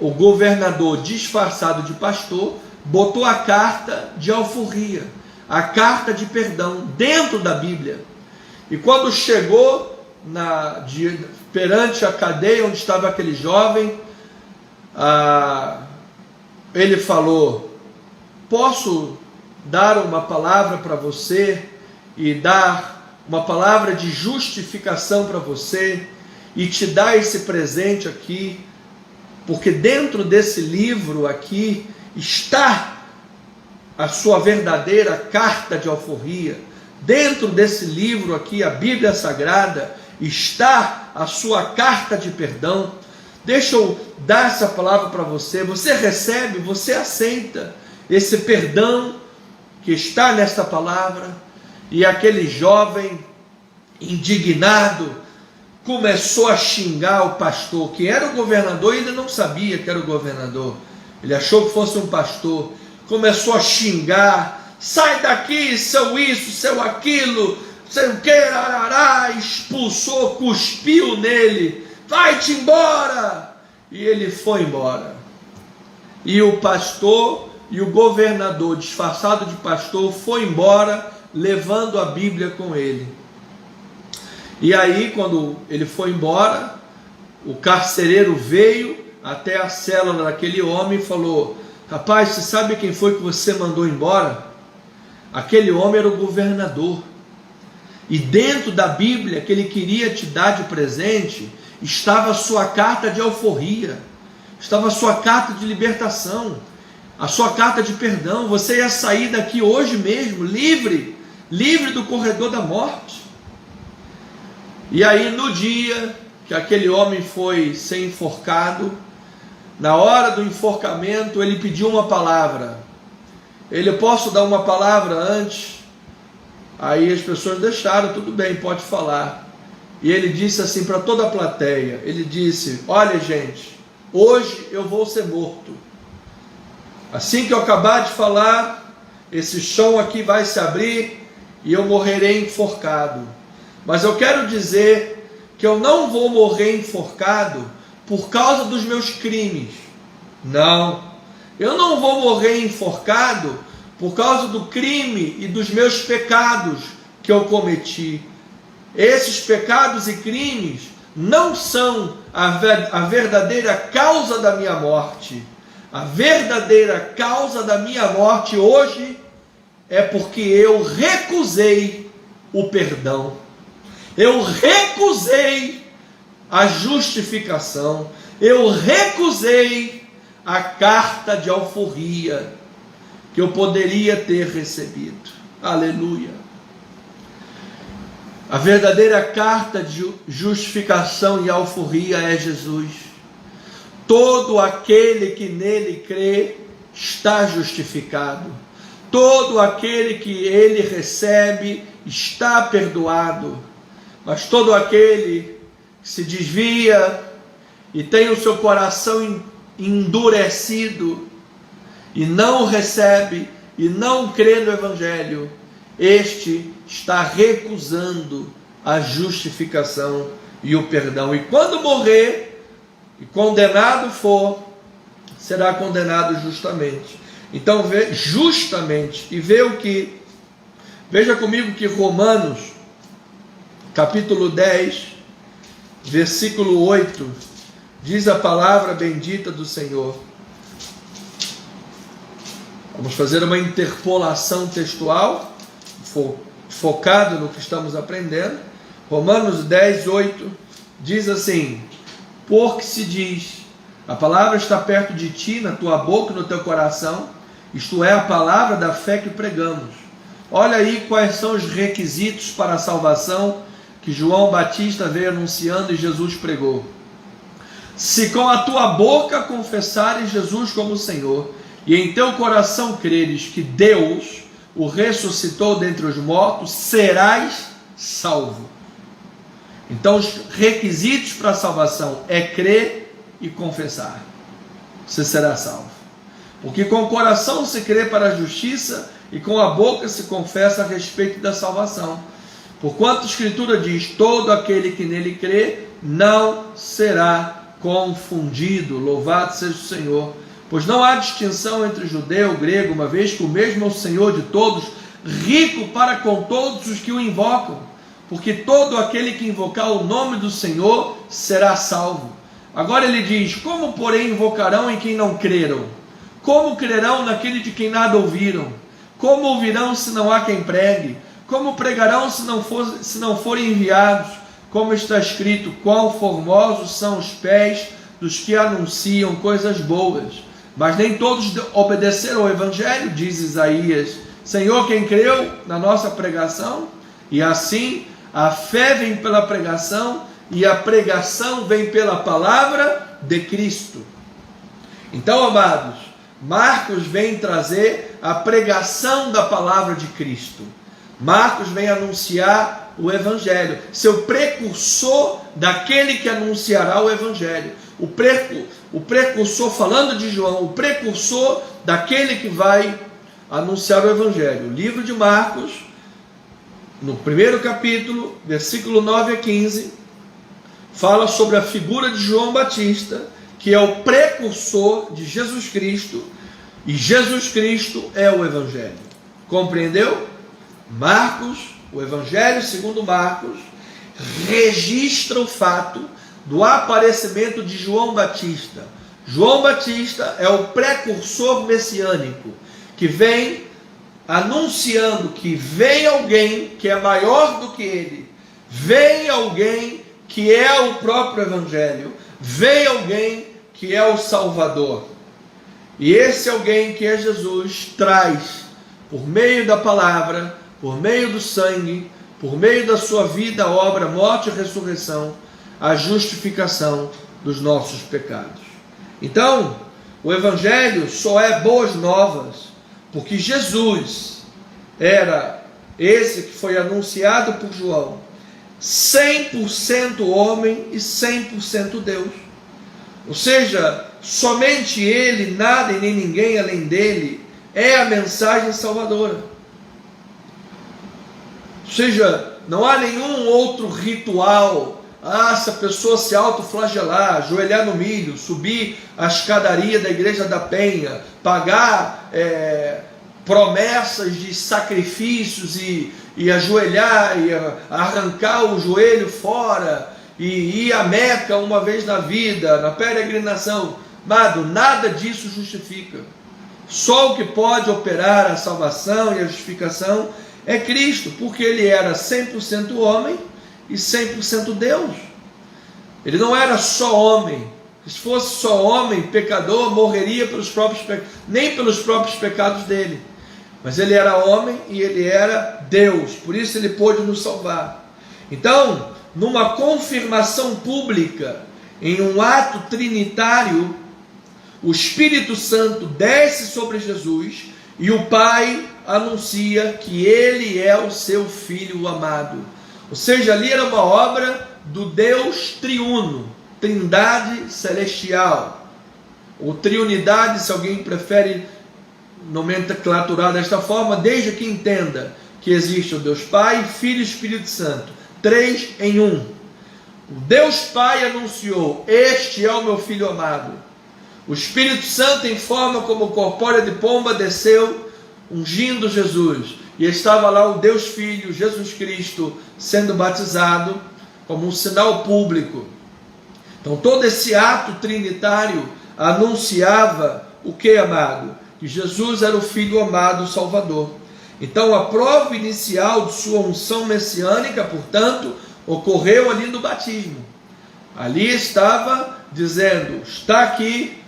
o governador, disfarçado de pastor, botou a carta de alforria, a carta de perdão dentro da Bíblia. E quando chegou perante a cadeia onde estava aquele jovem, ele falou: posso dar uma palavra para você e dar uma palavra de justificação para você e te dar esse presente aqui, porque dentro desse livro aqui está a sua verdadeira carta de alforria. Dentro desse livro aqui, a Bíblia Sagrada, está a sua carta de perdão. Deixa eu dar essa palavra para você. Você recebe, você aceita esse perdão que está nessa palavra. E aquele jovem indignado começou a xingar o pastor, que era o governador, e ele não sabia que era o governador. Ele achou que fosse um pastor. Começou a xingar: sai daqui, seu isso, seu aquilo, sei o que, arará, expulsou, cuspiu nele: vai-te embora! E ele foi embora. E o pastor e o governador, disfarçado de pastor, foi embora, levando a Bíblia com ele. E aí, quando ele foi embora, o carcereiro veio até a célula daquele homem e falou: rapaz, você sabe quem foi que você mandou embora? Aquele homem era o governador. E dentro da Bíblia que ele queria te dar de presente, estava a sua carta de alforria, estava a sua carta de libertação, a sua carta de perdão. Você ia sair daqui hoje mesmo, livre do corredor da morte. E aí, no dia que aquele homem foi ser enforcado, na hora do enforcamento, ele pediu uma palavra. Eu posso dar uma palavra antes? Aí as pessoas deixaram, tudo bem, pode falar. E ele disse assim para toda a plateia, ele disse: olha gente, hoje eu vou ser morto. Assim que eu acabar de falar, esse chão aqui vai se abrir e eu morrerei enforcado. Mas eu quero dizer que eu não vou morrer enforcado por causa dos meus crimes. Não, eu não vou morrer enforcado por causa do crime e dos meus pecados que eu cometi. Esses pecados e crimes não são a verdadeira causa da minha morte. A verdadeira causa da minha morte hoje é porque eu recusei o perdão. Eu recusei a justificação. Eu recusei a carta de alforria que eu poderia ter recebido. Aleluia. A verdadeira carta de justificação e alforria é Jesus. Todo aquele que nele crê está justificado. Todo aquele que ele recebe está perdoado. Mas todo aquele que se desvia e tem o seu coração endurecido e não recebe e não crê no Evangelho, este está recusando a justificação e o perdão. E quando morrer e condenado for, será condenado justamente. Então, justamente, e veja comigo que Romanos, capítulo 10, versículo 8, diz a palavra bendita do Senhor. Vamos fazer uma interpolação textual, focado no que estamos aprendendo. Romanos 10, 8, diz assim: porque se diz, a palavra está perto de ti, na tua boca e no teu coração, isto é, a palavra da fé que pregamos. Olha aí quais são os requisitos para a salvação que João Batista veio anunciando e Jesus pregou. Se com a tua boca confessares Jesus como Senhor, e em teu coração creres que Deus o ressuscitou dentre os mortos, serás salvo. Então os requisitos para a salvação é crer e confessar. Você será salvo. Porque com o coração se crê para a justiça e com a boca se confessa a respeito da salvação. Porquanto a Escritura diz: todo aquele que nele crê não será confundido. Louvado seja o Senhor. Pois não há distinção entre judeu e grego, uma vez que o mesmo é o Senhor de todos, rico para com todos os que o invocam. Porque todo aquele que invocar o nome do Senhor será salvo. Agora ele diz: como porém invocarão em quem não creram? Como crerão naquele de quem nada ouviram? Como ouvirão se não há quem pregue? Como pregarão se não forem enviados? Como está escrito: quão formosos são os pés dos que anunciam coisas boas. Mas nem todos obedeceram ao Evangelho, diz Isaías. Senhor, quem creu na nossa pregação? E assim, a fé vem pela pregação, e a pregação vem pela palavra de Cristo. Então, amados, Marcos vem trazer a pregação da palavra de Cristo. Marcos vem anunciar o Evangelho, seu precursor daquele que anunciará o Evangelho. O precursor, falando de João, o precursor daquele que vai anunciar o Evangelho. O livro de Marcos, no primeiro capítulo, versículo 9 a 15, fala sobre a figura de João Batista, que é o precursor de Jesus Cristo, e Jesus Cristo é o Evangelho. Compreendeu? Marcos, o Evangelho segundo Marcos, registra o fato do aparecimento de João Batista. João Batista é o precursor messiânico, que vem anunciando que vem alguém que é maior do que ele, vem alguém que é o próprio Evangelho, veio alguém que é o Salvador. E esse alguém que é Jesus traz, por meio da palavra, por meio do sangue, por meio da sua vida, obra, morte e ressurreição, a justificação dos nossos pecados. Então, o Evangelho só é boas novas porque Jesus era esse que foi anunciado por João, 100% homem e 100% Deus. Ou seja, somente Ele, nada e nem ninguém além dele, é a mensagem salvadora. Ou seja, não há nenhum outro ritual. Se a pessoa se autoflagelar, ajoelhar no milho, subir a escadaria da Igreja da Penha, pagar promessas de sacrifícios e ajoelhar e arrancar o joelho fora e ir a Meca uma vez na vida, na peregrinação. Amado, nada disso justifica. Só o que pode operar a salvação e a justificação é Cristo, porque Ele era 100% homem e 100% Deus. Ele não era só homem. Se fosse só homem, pecador, morreria pelos próprios nem pelos próprios pecados dele. Mas ele era homem e ele era Deus, por isso ele pôde nos salvar. Então, numa confirmação pública, em um ato trinitário, o Espírito Santo desce sobre Jesus e o Pai anuncia que ele é o seu Filho amado. Ou seja, ali era uma obra do Deus triuno, trindade celestial, ou triunidade, se alguém prefere nomenclaturar desta forma, desde que entenda que existe o Deus Pai, Filho e Espírito Santo, 3 em 1. O Deus Pai anunciou: este é o meu Filho amado. O Espírito Santo, em forma como corpórea de pomba, desceu ungindo Jesus, e estava lá o Deus Filho, Jesus Cristo, sendo batizado como um sinal público. Então todo esse ato trinitário anunciava o que, amado? Que Jesus era o Filho amado, o Salvador. Então a prova inicial de sua unção messiânica, portanto, ocorreu ali no batismo. Ali estava dizendo: está aqui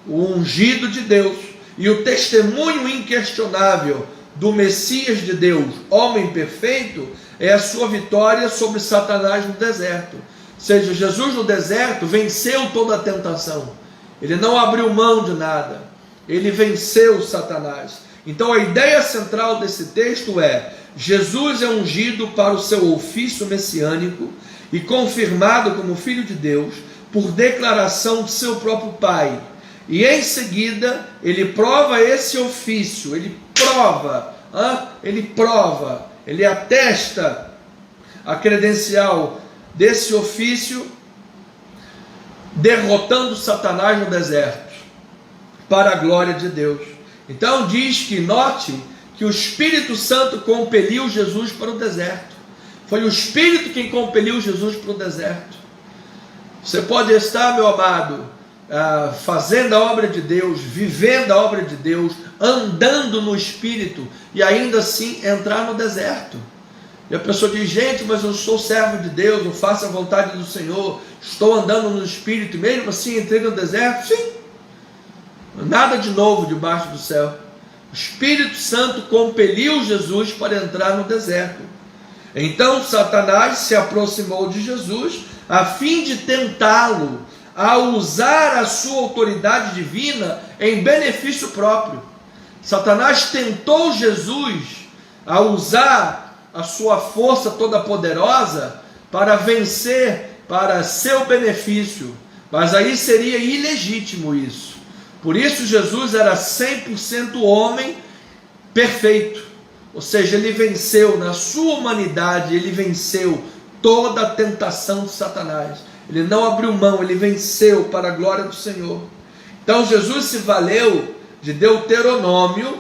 o ungido de Deus, e o testemunho inquestionável do Messias de Deus, homem perfeito, é a sua vitória sobre Satanás no deserto. Ou seja, Jesus no deserto venceu toda a tentação. Ele não abriu mão de nada. Ele venceu Satanás. Então a ideia central desse texto é: Jesus é ungido para o seu ofício messiânico e confirmado como Filho de Deus por declaração de seu próprio Pai. E em seguida ele prova esse ofício, ele atesta a credencial desse ofício, derrotando Satanás no deserto, para a glória de Deus. Então diz que, note, que o Espírito Santo compeliu Jesus para o deserto. Foi o Espírito quem compeliu Jesus para o deserto. Você pode estar, meu amado, fazendo a obra de Deus, vivendo a obra de Deus, andando no Espírito, e ainda assim entrar no deserto. E a pessoa diz: gente, mas eu sou servo de Deus, eu faço a vontade do Senhor, estou andando no Espírito, e mesmo assim entrei no deserto. Sim, nada de novo debaixo do céu. O Espírito Santo compeliu Jesus para entrar no deserto. Então Satanás se aproximou de Jesus a fim de tentá-lo a usar a sua autoridade divina em benefício próprio. Satanás tentou Jesus a usar a sua força toda poderosa para vencer, para seu benefício, mas aí seria ilegítimo isso. Por isso Jesus era 100% homem perfeito, ou seja, ele venceu na sua humanidade, ele venceu toda a tentação de Satanás. Ele não abriu mão, ele venceu para a glória do Senhor. Então Jesus se valeu de Deuteronômio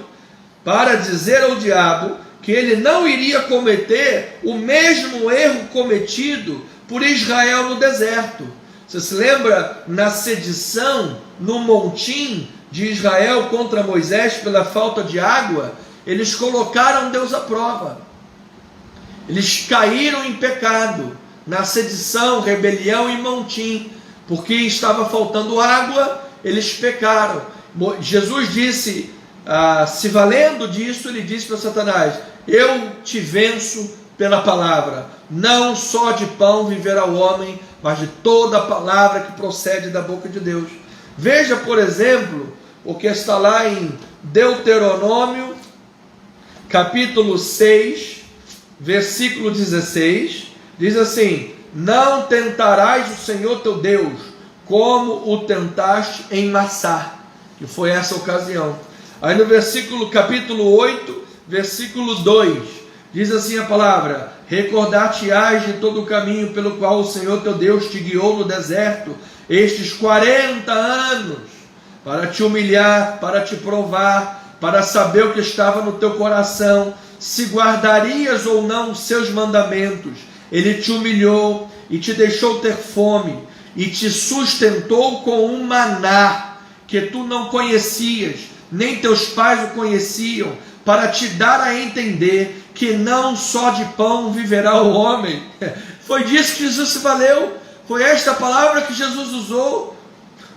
para dizer ao diabo que ele não iria cometer o mesmo erro cometido por Israel no deserto. Você se lembra na sedição no montim de Israel contra Moisés pela falta de água? Eles colocaram Deus à prova. Eles caíram em pecado. na sedição, rebelião e montim, porque estava faltando água, eles pecaram. Jesus disse, se valendo disso, ele disse para Satanás: eu te venço pela palavra, não só de pão viverá o homem, mas de toda a palavra que procede da boca de Deus. Veja, por exemplo, o que está lá em Deuteronômio, capítulo 6, versículo 16, diz assim: não tentarás o Senhor teu Deus, como o tentaste em Massá, que foi essa ocasião. Aí no capítulo 8, versículo 2, diz assim a palavra: recordar-te-ás de todo o caminho pelo qual o Senhor teu Deus te guiou no deserto, estes 40 anos, para te humilhar, para te provar, para saber o que estava no teu coração, se guardarias ou não os seus mandamentos. Ele te humilhou e te deixou ter fome, e te sustentou com um maná que tu não conhecias, nem teus pais o conheciam, para te dar a entender que não só de pão viverá o homem. Foi disso que Jesus se valeu, foi esta palavra que Jesus usou.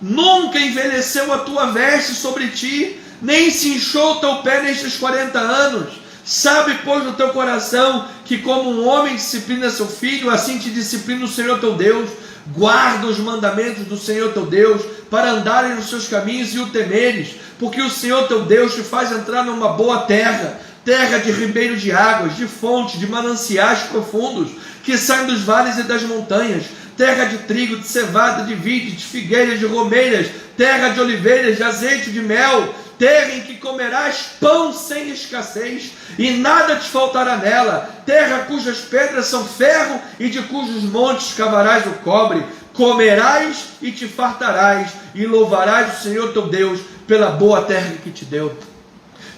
Nunca envelheceu a tua veste sobre ti, nem se inchou o teu pé nestes 40 anos. Sabe, pois, no teu coração, que como um homem disciplina seu filho, assim te disciplina o Senhor teu Deus. Guarda os mandamentos do Senhor teu Deus, para andares nos seus caminhos e o temeres, porque o Senhor teu Deus te faz entrar numa boa terra, terra de ribeiros de águas, de fontes, de mananciais profundos, que saem dos vales e das montanhas, terra de trigo, de cevada, de vide, de figueiras, de romeiras, terra de oliveiras, de azeite, de mel, terra em que comerás pão sem escassez, e nada te faltará nela, terra cujas pedras são ferro, e de cujos montes cavarás o cobre. Comerás e te fartarás, e louvarás o Senhor teu Deus pela boa terra que te deu.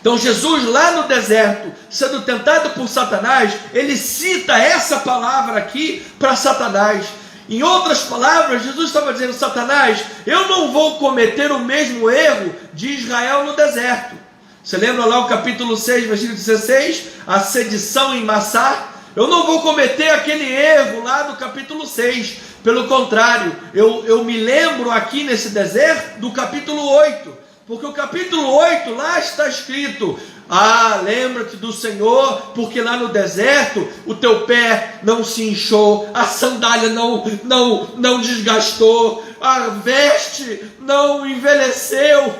Então Jesus, lá no deserto, sendo tentado por Satanás, ele cita essa palavra aqui para Satanás. Em outras palavras, Jesus estava dizendo: Satanás, eu não vou cometer o mesmo erro de Israel no deserto. Você lembra lá o capítulo 6, versículo 16? A sedição em Massá. Eu não vou cometer aquele erro lá do capítulo 6. Pelo contrário, eu me lembro aqui nesse deserto do capítulo 8. Porque o capítulo 8 lá está escrito: lembra-te do Senhor, porque lá no deserto o teu pé não se inchou, a sandália não desgastou, a veste não envelheceu.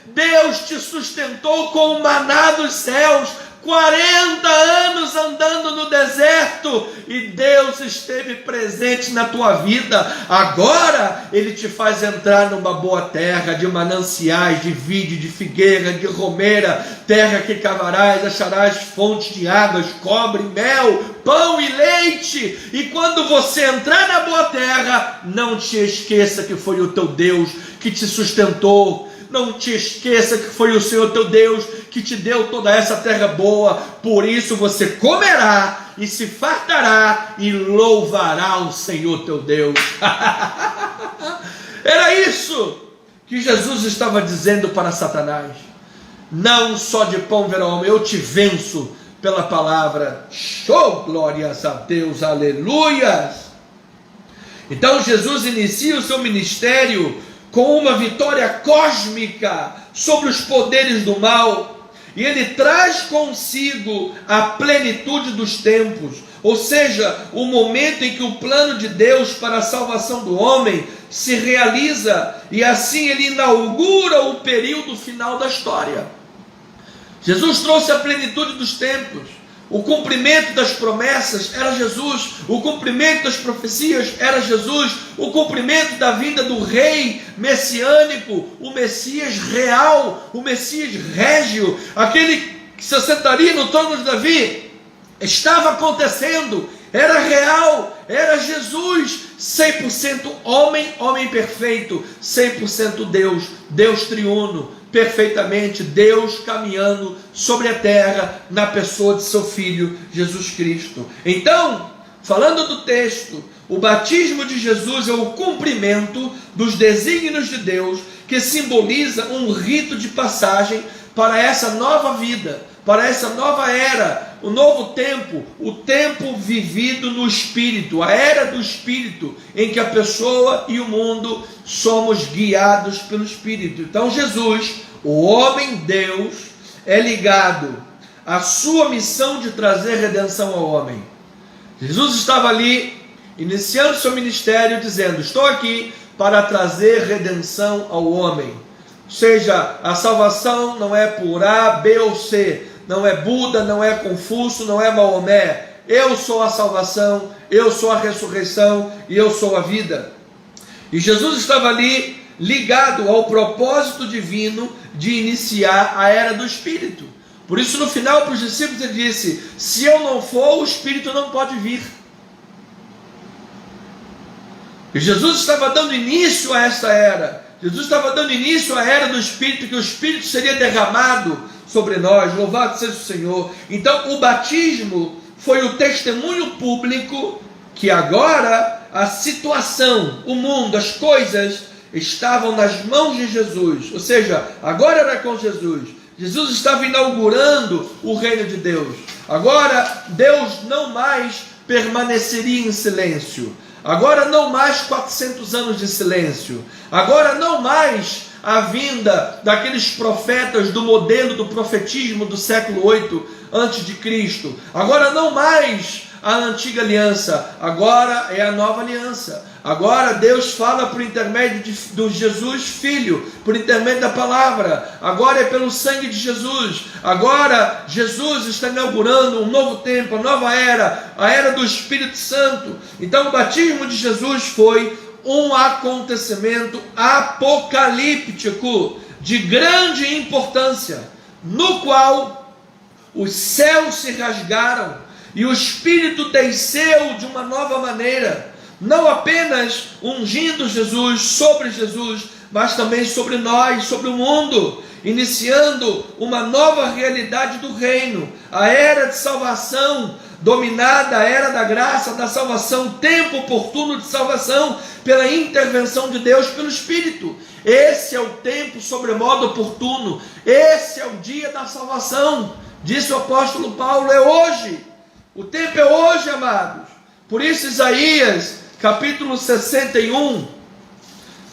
Deus te sustentou com o maná dos céus, 40 anos andando no deserto, e Deus esteve presente na tua vida. Agora Ele te faz entrar numa boa terra, de mananciais, de vide, de figueira, de romeira, terra que cavarás, acharás fontes de águas, cobre, mel, pão e leite. E quando você entrar na boa terra, não te esqueça que foi o teu Deus que te sustentou. Não te esqueça que foi o Senhor teu Deus que te deu toda essa terra boa. Por isso você comerá e se fartará e louvará o Senhor teu Deus. Era isso que Jesus estava dizendo para Satanás. Não só de pão verá o homem, eu te venço pela palavra. Show, glórias a Deus, aleluias. Então Jesus inicia o seu ministério com uma vitória cósmica sobre os poderes do mal, e ele traz consigo a plenitude dos tempos, ou seja, o momento em que o plano de Deus para a salvação do homem se realiza, e assim ele inaugura o período final da história. Jesus trouxe a plenitude dos tempos. O cumprimento das promessas era Jesus, o cumprimento das profecias era Jesus, o cumprimento da vinda do rei messiânico, o Messias real, o Messias régio, aquele que se assentaria no trono de Davi, estava acontecendo, era real, era Jesus, 100% homem, homem perfeito, 100% Deus, Deus triuno, perfeitamente, Deus caminhando sobre a terra na pessoa de seu Filho Jesus Cristo. Então, falando do texto, o batismo de Jesus é o cumprimento dos desígnios de Deus, que simboliza um rito de passagem para essa nova vida, para essa nova era, o novo tempo, o tempo vivido no Espírito, a era do Espírito, em que a pessoa e o mundo somos guiados pelo Espírito. Então Jesus, o homem Deus, é ligado à sua missão de trazer redenção ao homem. Jesus estava ali, iniciando seu ministério, dizendo: estou aqui para trazer redenção ao homem. Ou seja, a salvação não é por A, B ou C, não é Buda, não é Confúcio, não é Maomé. Eu sou a salvação, eu sou a ressurreição e eu sou a vida. E Jesus estava ali ligado ao propósito divino de iniciar a era do Espírito. Por isso, no final, para os discípulos, ele disse: se eu não for, o Espírito não pode vir. E Jesus estava dando início a essa era. Jesus estava dando início à era do Espírito, que o Espírito seria derramado sobre nós. Louvado seja o Senhor. Então, o batismo foi o testemunho público que agora a situação, o mundo, as coisas estavam nas mãos de Jesus. Ou seja, agora era com Jesus. Jesus estava inaugurando o reino de Deus. Agora Deus não mais permaneceria em silêncio. Agora não mais 400 anos de silêncio. Agora não mais a vinda daqueles profetas do modelo do profetismo do século 8 antes de Cristo. Agora não mais a antiga aliança. Agora é a nova aliança. Agora Deus fala por intermédio do Jesus Filho, por intermédio da palavra. Agora é pelo sangue de Jesus. Agora Jesus está inaugurando um novo tempo, a nova era, a era do Espírito Santo. Então o batismo de Jesus foi um acontecimento apocalíptico de grande importância, no qual os céus se rasgaram e o Espírito desceu de uma nova maneira, não apenas ungindo Jesus, sobre Jesus, mas também sobre nós, sobre o mundo, iniciando uma nova realidade do reino, a era de salvação, dominada a era da graça, da salvação, tempo oportuno de salvação, pela intervenção de Deus, pelo Espírito. Esse é o tempo sobremodo oportuno, esse é o dia da salvação, disse o apóstolo Paulo, é hoje, o tempo é hoje, amados. Por isso Isaías, capítulo 61,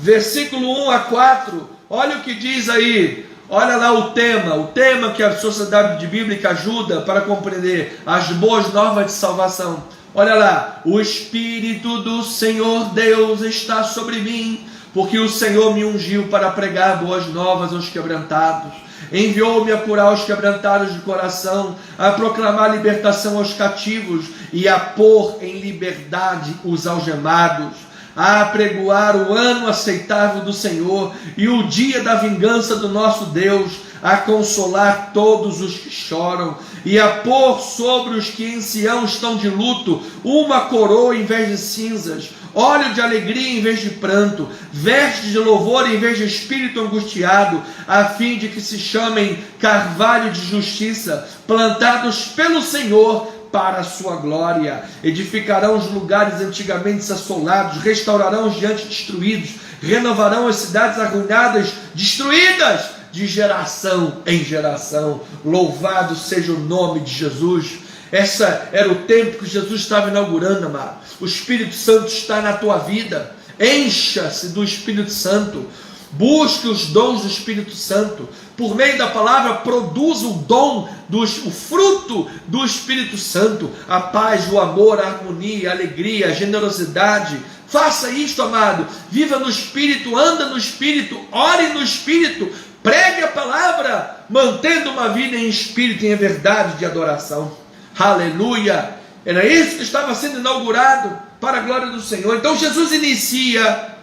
versículo 1 a 4, olha o que diz aí. Olha lá o tema que a Sociedade Bíblica ajuda para compreender as boas novas de salvação. Olha lá: o Espírito do Senhor Deus está sobre mim, porque o Senhor me ungiu para pregar boas novas aos quebrantados. Enviou-me a curar os quebrantados de coração, a proclamar libertação aos cativos e a pôr em liberdade os algemados, a apregoar o ano aceitável do Senhor e o dia da vingança do nosso Deus, a consolar todos os que choram e a pôr sobre os que em Sião estão de luto uma coroa em vez de cinzas, óleo de alegria em vez de pranto, vestes de louvor em vez de espírito angustiado, a fim de que se chamem carvalho de justiça, plantados pelo Senhor para a sua glória. Edificarão os lugares antigamente assolados, restaurarão os diante destruídos, renovarão as cidades arruinadas, destruídas de geração em geração. Louvado seja o nome de Jesus. Essa era o tempo que Jesus estava inaugurando, amado. O Espírito Santo está na tua vida. Encha-se do Espírito Santo. Busque os dons do Espírito Santo. Por meio da palavra, produza o dom, o fruto do Espírito Santo. A paz, o amor, a harmonia, a alegria, a generosidade. Faça isto, amado. Viva no Espírito, anda no Espírito, ore no Espírito. Pregue a palavra, mantendo uma vida em Espírito e em verdade de adoração. Aleluia! Era isso que estava sendo inaugurado para a glória do Senhor. Então Jesus inicia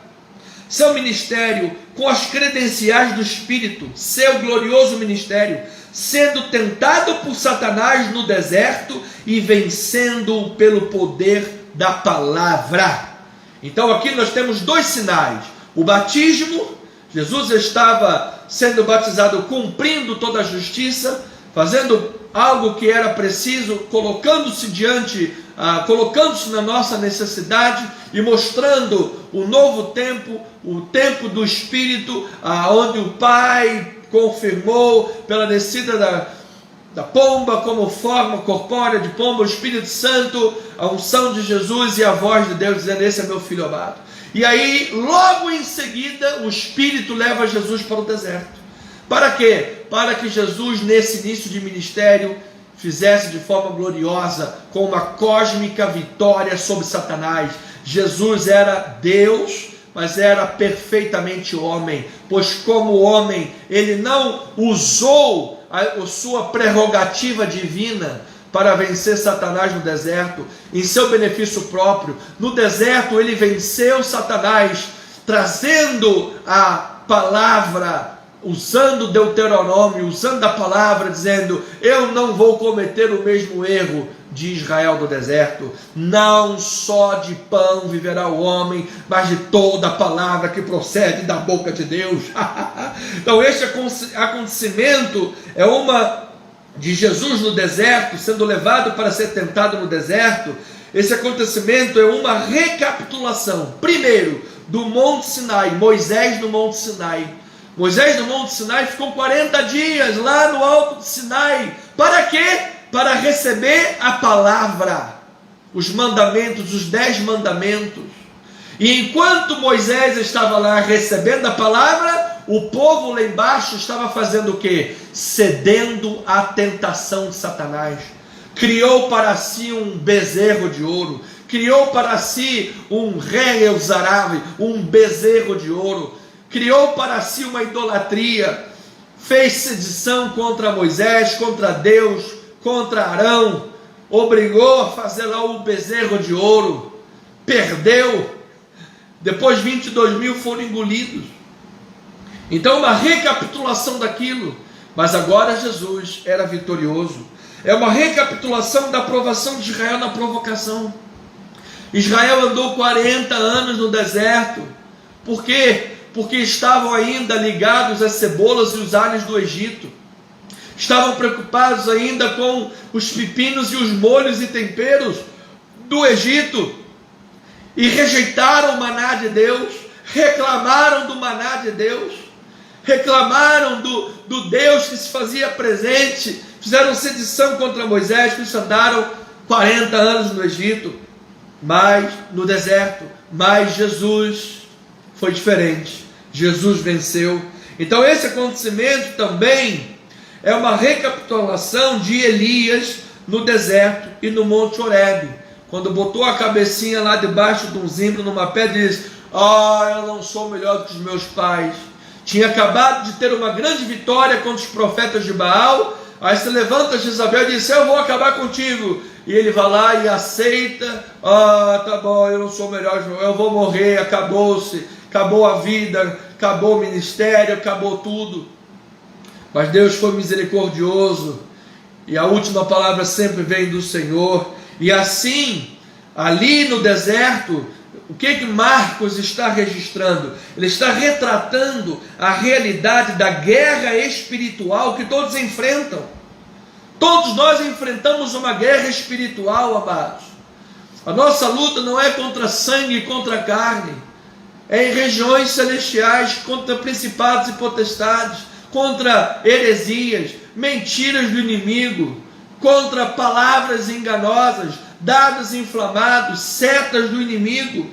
seu ministério com as credenciais do Espírito, seu glorioso ministério, sendo tentado por Satanás no deserto e vencendo-o pelo poder da palavra. Então aqui nós temos dois sinais: o batismo, Jesus estava sendo batizado cumprindo toda a justiça, fazendo algo que era preciso, colocando-se na nossa necessidade e mostrando o novo tempo, o tempo do Espírito, onde o Pai confirmou pela descida da pomba como forma corpórea de pomba, o Espírito Santo, a unção de Jesus e a voz de Deus dizendo: esse é meu filho amado. E aí, logo em seguida, o Espírito leva Jesus para o deserto. Para quê? Para que Jesus, nesse início de ministério, fizesse de forma gloriosa, com uma cósmica vitória sobre Satanás. Jesus era Deus, mas era perfeitamente homem, pois como homem, ele não usou a sua prerrogativa divina para vencer Satanás no deserto, em seu benefício próprio. No deserto ele venceu Satanás, trazendo a palavra, usando Deuteronômio, usando a palavra, dizendo: eu não vou cometer o mesmo erro de Israel do deserto. Não só de pão viverá o homem, mas de toda a palavra que procede da boca de Deus. Então este acontecimento é de Jesus no deserto, sendo levado para ser tentado no deserto. Esse acontecimento é uma recapitulação, primeiro, do Monte Sinai. Moisés no Monte Sinai. Moisés no Monte Sinai ficou 40 dias lá no alto de Sinai. Para quê? Para receber a palavra, os mandamentos, os 10 mandamentos. E enquanto Moisés estava lá recebendo a palavra, o povo lá embaixo estava fazendo o quê? Cedendo à tentação de Satanás. Criou para si um bezerro de ouro, criou para si um rei Eusarabe, um bezerro de ouro, criou para si uma idolatria, fez sedição contra Moisés, contra Deus, contra Arão, obrigou a fazer lá o bezerro de ouro, perdeu, depois 22 mil foram engolidos. Então uma recapitulação daquilo, mas agora Jesus era vitorioso. É uma recapitulação da aprovação de Israel na provocação. Israel andou 40 anos no deserto. Por quê? Porque estavam ainda ligados às cebolas e os alhos do Egito. Estavam preocupados ainda com os pepinos e os molhos e temperos do Egito. E rejeitaram o maná de Deus, reclamaram do maná de Deus, reclamaram do Deus que se fazia presente, fizeram sedição contra Moisés, que andaram 40 anos no Egito, mas no deserto. Mas Jesus foi diferente, Jesus venceu. Então esse acontecimento também é uma recapitulação de Elias no deserto e no Monte Horebe, quando botou a cabecinha lá debaixo de um zimbro numa pedra e disse: eu não sou melhor do que os meus pais. Tinha acabado de ter uma grande vitória contra os profetas de Baal. Aí se levanta Jezabel e diz: eu vou acabar contigo. E ele vai lá e aceita: tá bom, eu não sou melhor, eu vou morrer, acabou-se, acabou a vida, acabou o ministério, acabou tudo. Mas Deus foi misericordioso, e a última palavra sempre vem do Senhor. E assim, ali no deserto, o que Marcos está registrando? Ele está retratando a realidade da guerra espiritual que todos enfrentam. Todos nós enfrentamos uma guerra espiritual, amados. A nossa luta não é contra sangue e contra carne, é em regiões celestiais, contra principados e potestades, contra heresias, mentiras do inimigo, contra palavras enganosas, dados inflamados, setas do inimigo.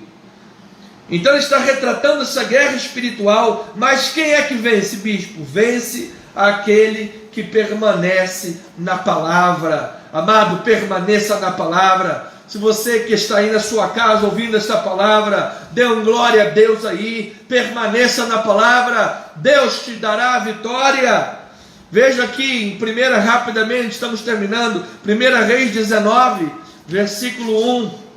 Então ele está retratando essa guerra espiritual. Mas quem é que vence, bispo? Vence aquele que permanece na palavra. Amado, permaneça na palavra. Se você que está aí na sua casa ouvindo essa palavra, dê um glória a Deus aí, permaneça na palavra, Deus te dará a vitória. Veja aqui em 1, rapidamente, estamos terminando, 1 Reis 19, versículo 1.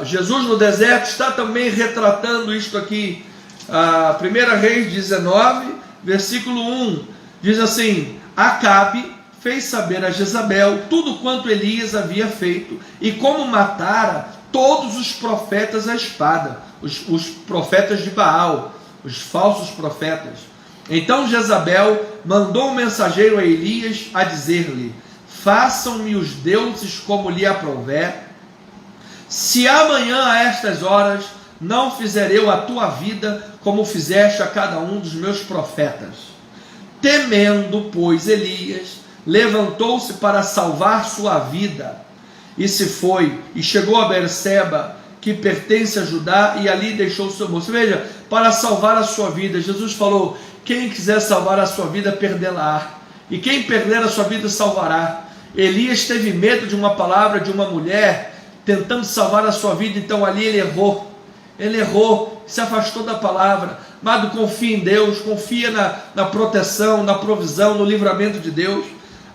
Jesus no deserto está também retratando isto aqui. 1 Reis 19, versículo 1, diz assim: Acabe fez saber a Jezabel tudo quanto Elias havia feito, e como matara todos os profetas à espada, os profetas de Baal, os falsos profetas. Então Jezabel mandou um mensageiro a Elias a dizer-lhe: façam-me os deuses como lhe aprouver, se amanhã a estas horas não fizer eu a tua vida como fizeste a cada um dos meus profetas. Temendo, pois, Elias, levantou-se para salvar sua vida, e se foi, e chegou a Berseba, que pertence a Judá, e ali deixou o seu moço. Veja, para salvar a sua vida, Jesus falou: quem quiser salvar a sua vida, perdê-la, e quem perder a sua vida, salvará. Elias teve medo de uma palavra de uma mulher, tentando salvar a sua vida, então ali ele errou, se afastou da palavra. Amado, confia em Deus, confia na proteção, na provisão, no livramento de Deus.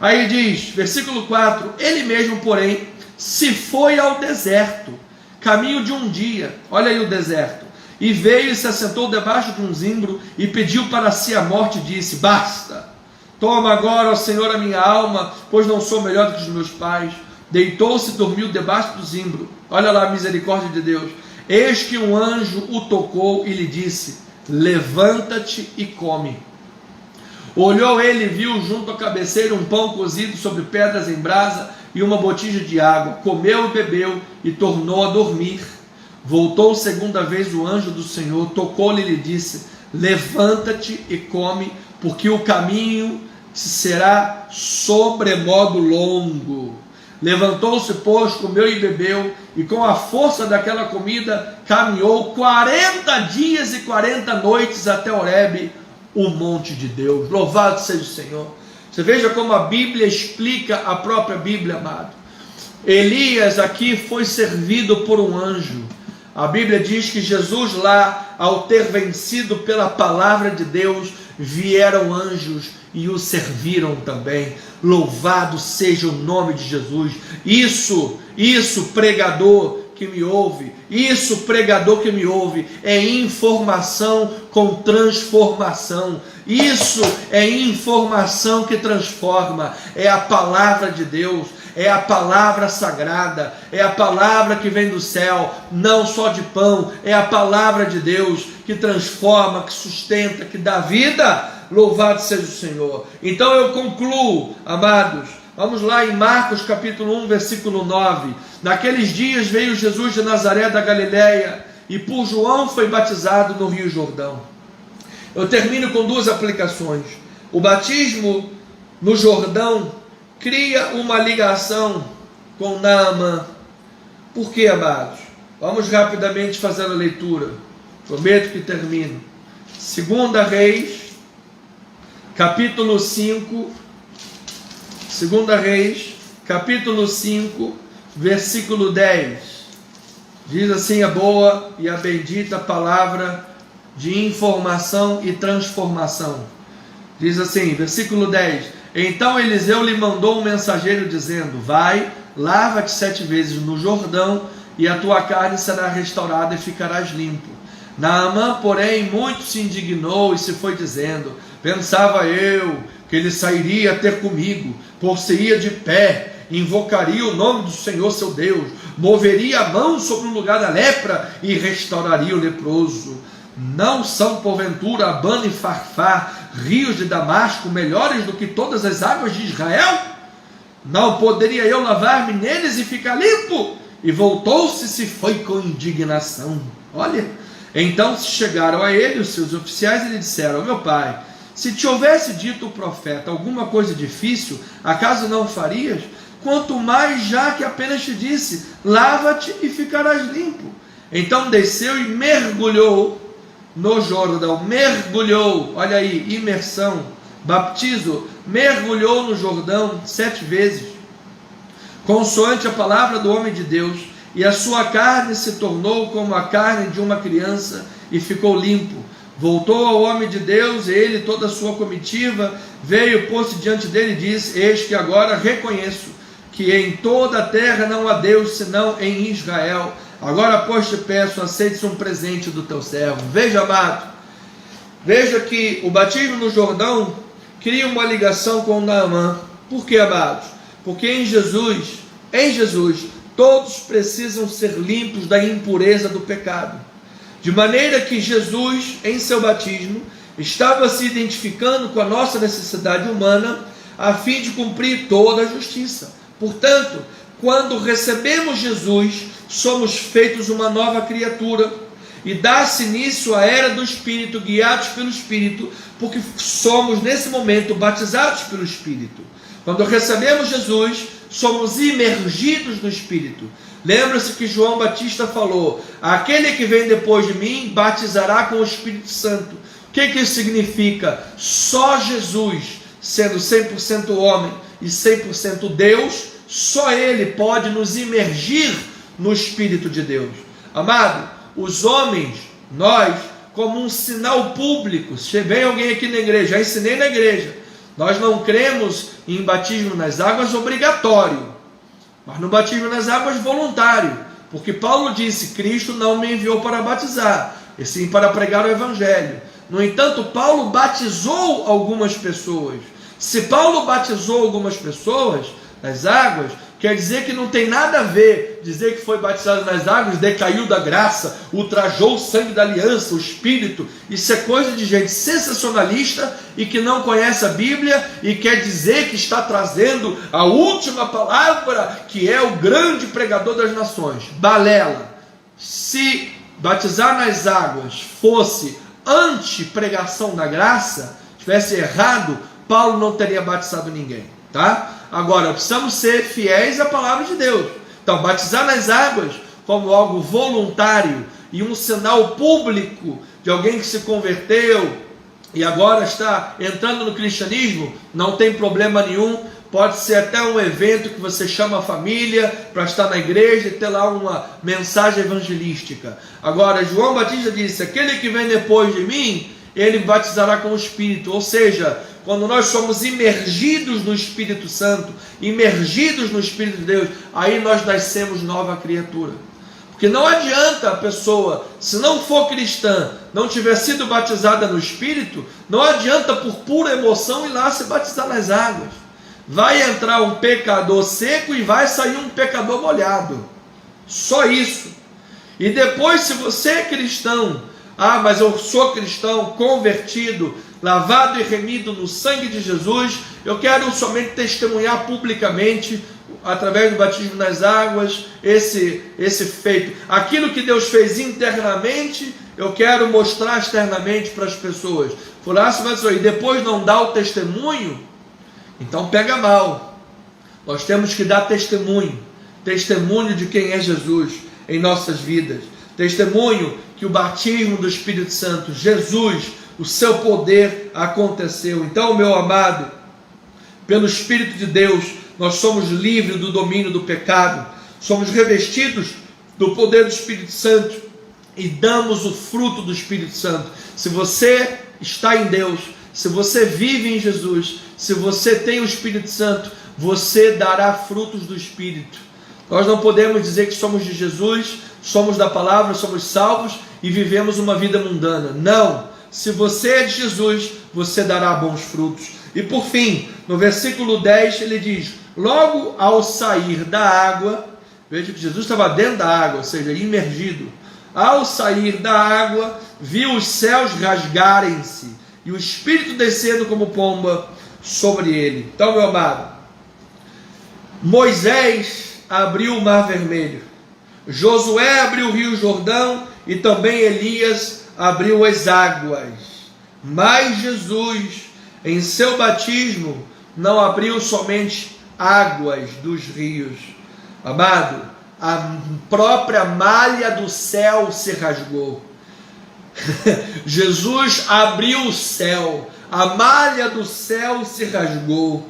Aí diz, versículo 4, ele mesmo, porém, se foi ao deserto, caminho de um dia, olha aí o deserto, e veio e se assentou debaixo de um zimbro, e pediu para si a morte, e disse: basta, toma agora, ó Senhor, a minha alma, pois não sou melhor do que os meus pais. Deitou-se e dormiu debaixo do zimbro. Olha lá a misericórdia de Deus. Eis que um anjo o tocou e lhe disse: levanta-te e come. Olhou ele e viu junto à cabeceira um pão cozido sobre pedras em brasa e uma botija de água. Comeu e bebeu e tornou a dormir. Voltou segunda vez o anjo do Senhor, tocou-lhe e lhe disse: levanta-te e come, porque o caminho será sobremodo longo. Levantou-se, pois, comeu e bebeu, e com a força daquela comida caminhou 40 dias e 40 noites até Horebe, o monte de Deus. Louvado seja o Senhor. Você veja como a Bíblia explica a própria Bíblia, amado. Elias aqui foi servido por um anjo. A Bíblia diz que Jesus lá, ao ter vencido pela palavra de Deus, vieram anjos e o serviram também. Louvado seja o nome de Jesus. Isso, pregador que me ouve, é informação com transformação. Isso é informação que transforma, é a palavra de Deus, é a palavra sagrada, é a palavra que vem do céu, não só de pão, é a palavra de Deus que transforma, que sustenta, que dá vida. Louvado seja o Senhor. Então eu concluo, amados. Vamos lá em Marcos capítulo 1, versículo 9. Naqueles dias veio Jesus de Nazaré da Galileia, e por João foi batizado no Rio Jordão. Eu termino com duas aplicações. O batismo no Jordão cria uma ligação com Naamã. Por quê, amados? Vamos rapidamente fazer a leitura. Prometo que termino. 2 Reis, capítulo 5. 2 Reis, capítulo 5, versículo 10. Diz assim a boa e a bendita palavra de informação e transformação. Diz assim, versículo 10. Então Eliseu lhe mandou um mensageiro dizendo: vai, lava-te 7 vezes no Jordão, e a tua carne será restaurada e ficarás limpo. Naamã, porém, muito se indignou e se foi dizendo: pensava eu que ele sairia ter comigo, por-se-ia de pé, invocaria o nome do Senhor seu Deus, moveria a mão sobre o lugar da lepra e restauraria o leproso. Não são porventura Abana e Farfá, rios de Damasco, melhores do que todas as águas de Israel? Não poderia eu lavar-me neles e ficar limpo? E voltou-se e se foi com indignação. Olha, então chegaram a ele os seus oficiais e lhe disseram: meu pai, se te houvesse dito o profeta alguma coisa difícil, acaso não farias? Quanto mais já que apenas te disse: lava-te e ficarás limpo. Então desceu e mergulhou no Jordão. Mergulhou, olha aí, imersão, baptizo. Mergulhou no Jordão 7 vezes, consoante a palavra do homem de Deus, e a sua carne se tornou como a carne de uma criança e ficou limpo. Voltou ao homem de Deus, e ele e toda a sua comitiva veio, pôs-se diante dele e disse: eis que agora reconheço que em toda a terra não há Deus senão em Israel. Agora, pois, te peço, aceite um presente do teu servo. Veja, amado, veja que o batismo no Jordão cria uma ligação com Naamã. Por quê, amados? Porque em Jesus, todos precisam ser limpos da impureza do pecado. De maneira que Jesus, em seu batismo, estava se identificando com a nossa necessidade humana, a fim de cumprir toda a justiça. Portanto, quando recebemos Jesus, somos feitos uma nova criatura, e dá-se início à era do Espírito, guiados pelo Espírito, porque somos nesse momento batizados pelo Espírito. Quando recebemos Jesus, somos imergidos no Espírito. Lembra-se que João Batista falou: aquele que vem depois de mim batizará com o Espírito Santo. O que isso significa? Só Jesus, sendo 100% homem e 100% Deus, só Ele pode nos imergir no Espírito de Deus. Amado, os homens, nós, como um sinal público, se vem alguém aqui na igreja, já ensinei na igreja, nós não cremos em batismo nas águas obrigatório, mas no batismo nas águas voluntário, porque Paulo disse: Cristo não me enviou para batizar, e sim para pregar o Evangelho. No entanto, Paulo batizou algumas pessoas. Se Paulo batizou algumas pessoas nas águas, quer dizer que não tem nada a ver dizer que foi batizado nas águas, decaiu da graça, ultrajou o sangue da aliança, o Espírito. Isso é coisa de gente sensacionalista e que não conhece a Bíblia e quer dizer que está trazendo a última palavra, que é o grande pregador das nações. Balela. Se batizar nas águas fosse anti-pregação da graça, tivesse errado, Paulo não teria batizado ninguém, tá? Agora, precisamos ser fiéis à palavra de Deus. Então, batizar nas águas como algo voluntário e um sinal público de alguém que se converteu e agora está entrando no cristianismo, não tem problema nenhum. Pode ser até um evento que você chama a família para estar na igreja e ter lá uma mensagem evangelística. Agora, João Batista disse: aquele que vem depois de mim, ele batizará com o Espírito. Ou seja, quando nós somos imergidos no Espírito Santo, imergidos no Espírito de Deus, aí nós nascemos nova criatura. Porque não adianta a pessoa, se não for cristã, não tiver sido batizada no Espírito, não adianta por pura emoção ir lá se batizar nas águas. Vai entrar um pecador seco e vai sair um pecador molhado. Só isso. E depois, se você é cristão, mas eu sou cristão, convertido, lavado e remido no sangue de Jesus, eu quero somente testemunhar publicamente, através do batismo nas águas, esse feito. Aquilo que Deus fez internamente, eu quero mostrar externamente para as pessoas. E depois não dá o testemunho, então pega mal. Nós temos que dar testemunho de quem é Jesus em nossas vidas, testemunho que o batismo do Espírito Santo, Jesus, o seu poder aconteceu. Então, meu amado, pelo Espírito de Deus, nós somos livres do domínio do pecado, somos revestidos do poder do Espírito Santo e damos o fruto do Espírito Santo. Se você está em Deus, se você vive em Jesus, se você tem o Espírito Santo, você dará frutos do Espírito. Nós não podemos dizer que somos de Jesus, somos da palavra, somos salvos e vivemos uma vida mundana. Não, se você é de Jesus, você dará bons frutos. E por fim, no versículo 10 ele diz: logo ao sair da água, veja que Jesus estava dentro da água, ou seja, imergido. Ao sair da água, viu os céus rasgarem-se e o Espírito descendo como pomba sobre ele. Então, meu amado, Moisés abriu o mar vermelho, Josué abriu o rio Jordão e também Elias abriu as águas. Mas Jesus, em seu batismo, não abriu somente águas dos rios. Amado, a própria malha do céu se rasgou. Jesus abriu o céu, a malha do céu se rasgou.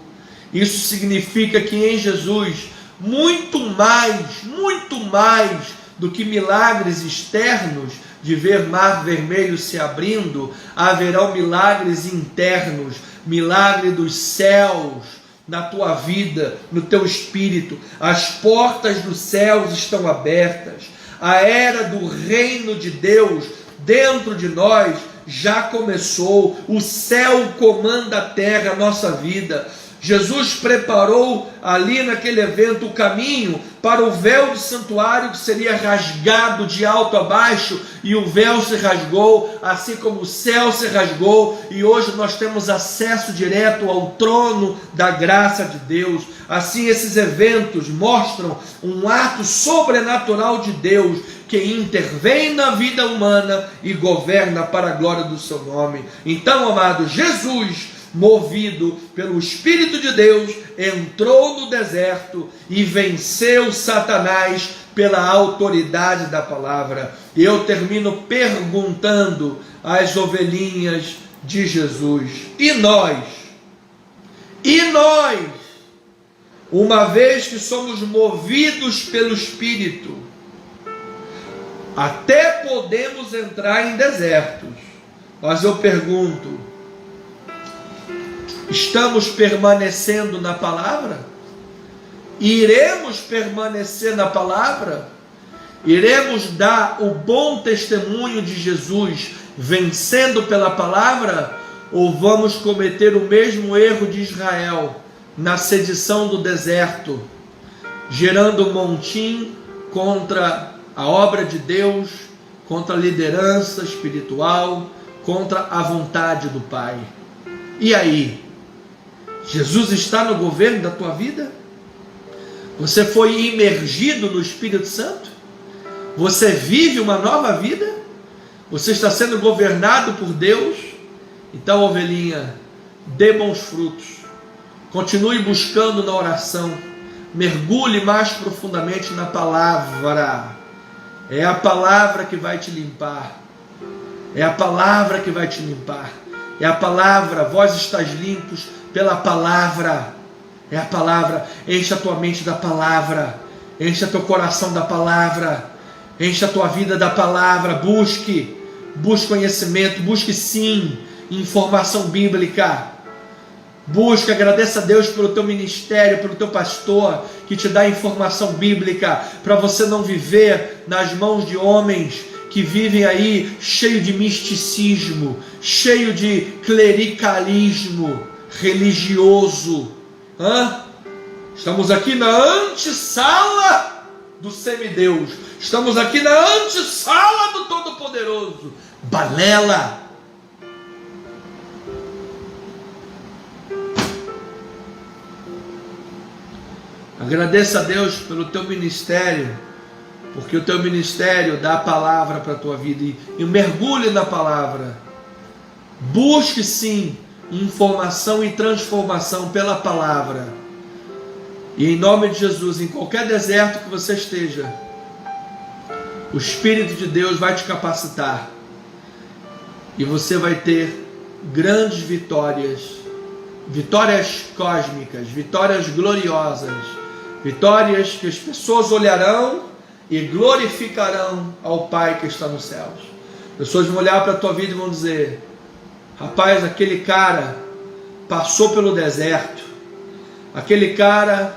Isso significa que em Jesus, muito mais do que milagres externos, de ver mar vermelho se abrindo, haverão milagres internos, milagre dos céus na tua vida, no teu espírito. As portas dos céus estão abertas, a era do reino de Deus dentro de nós já começou. O céu comanda a terra, a nossa vida. Jesus preparou ali naquele evento o caminho para o véu do santuário que seria rasgado de alto a baixo, e o véu se rasgou, assim como o céu se rasgou, e hoje nós temos acesso direto ao trono da graça de Deus. Assim, esses eventos mostram um ato sobrenatural de Deus que intervém na vida humana e governa para a glória do seu nome. Então, amado, Jesus movido pelo Espírito de Deus, entrou no deserto e venceu Satanás pela autoridade da palavra. E eu termino perguntando às ovelhinhas de Jesus: e nós? E nós? Uma vez que somos movidos pelo Espírito, até podemos entrar em desertos, mas eu pergunto: estamos permanecendo na palavra? Iremos permanecer na palavra? Iremos dar o bom testemunho de Jesus vencendo pela palavra? Ou vamos cometer o mesmo erro de Israel na sedição do deserto, gerando montim contra a obra de Deus, contra a liderança espiritual, contra a vontade do Pai? E aí? Jesus está no governo da tua vida? Você foi imergido no Espírito Santo? Você vive uma nova vida? Você está sendo governado por Deus? Então, ovelhinha, dê bons frutos. Continue buscando na oração. Mergulhe mais profundamente na palavra. É a palavra que vai te limpar. É a palavra que vai te limpar. É a palavra. Vós estáis limpos pela palavra. É a palavra. Enche a tua mente da palavra. Enche teu coração da palavra. Enche a tua vida da palavra. Busque conhecimento. Busque sim informação bíblica. Busque, agradeça a Deus pelo teu ministério, pelo teu pastor que te dá informação bíblica, para você não viver nas mãos de homens que vivem aí cheio de misticismo, cheio de clericalismo religioso. Estamos aqui na antessala do semideus, estamos aqui na antessala do Todo-Poderoso. Balela! Agradeça a Deus pelo teu ministério, porque o teu ministério dá a palavra para a tua vida, e mergulhe na palavra. Busque sim informação e transformação pela palavra. E em nome de Jesus, em qualquer deserto que você esteja, o Espírito de Deus vai te capacitar, e você vai ter grandes vitórias, vitórias cósmicas, vitórias gloriosas, vitórias que as pessoas olharão e glorificarão ao Pai que está nos céus. Pessoas vão olhar para a tua vida e vão dizer: rapaz, aquele cara passou pelo deserto, aquele cara,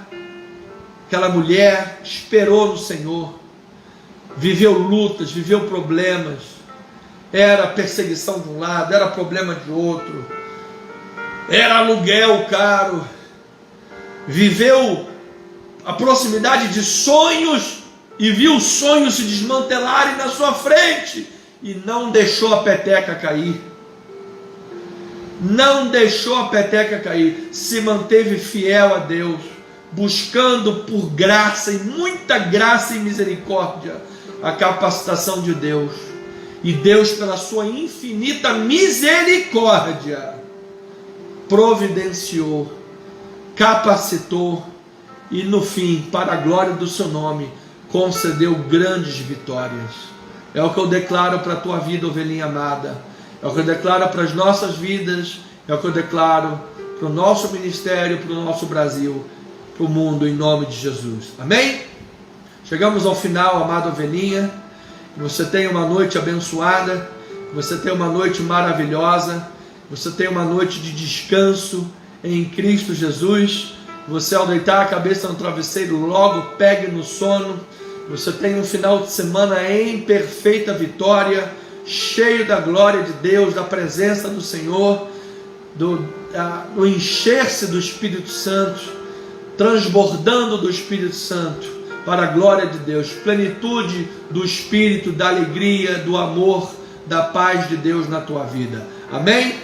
aquela mulher esperou no Senhor, viveu lutas, viveu problemas, era perseguição de um lado, era problema de outro, era aluguel caro, viveu a proximidade de sonhos e viu os sonhos se desmantelarem na sua frente e não deixou a peteca cair. Não deixou a peteca cair, se manteve fiel a Deus, buscando por graça e muita graça e misericórdia a capacitação de Deus. E Deus, pela sua infinita misericórdia, providenciou, capacitou e no fim, para a glória do seu nome, concedeu grandes vitórias. É o que eu declaro para a tua vida, ovelhinha amada. É o que eu declaro para as nossas vidas. É o que eu declaro para o nosso ministério, para o nosso Brasil, para o mundo, em nome de Jesus. Amém? Chegamos ao final, amada ovelhinha. Que você tenha uma noite abençoada. Que você tenha uma noite maravilhosa. Que você tenha uma noite de descanso em Cristo Jesus. Você, ao deitar a cabeça no travesseiro, logo pegue no sono. Você tenha um final de semana em perfeita vitória, cheio da glória de Deus, da presença do Senhor, do encher-se do Espírito Santo, transbordando do Espírito Santo, para a glória de Deus, plenitude do Espírito, da alegria, do amor, da paz de Deus na tua vida. Amém?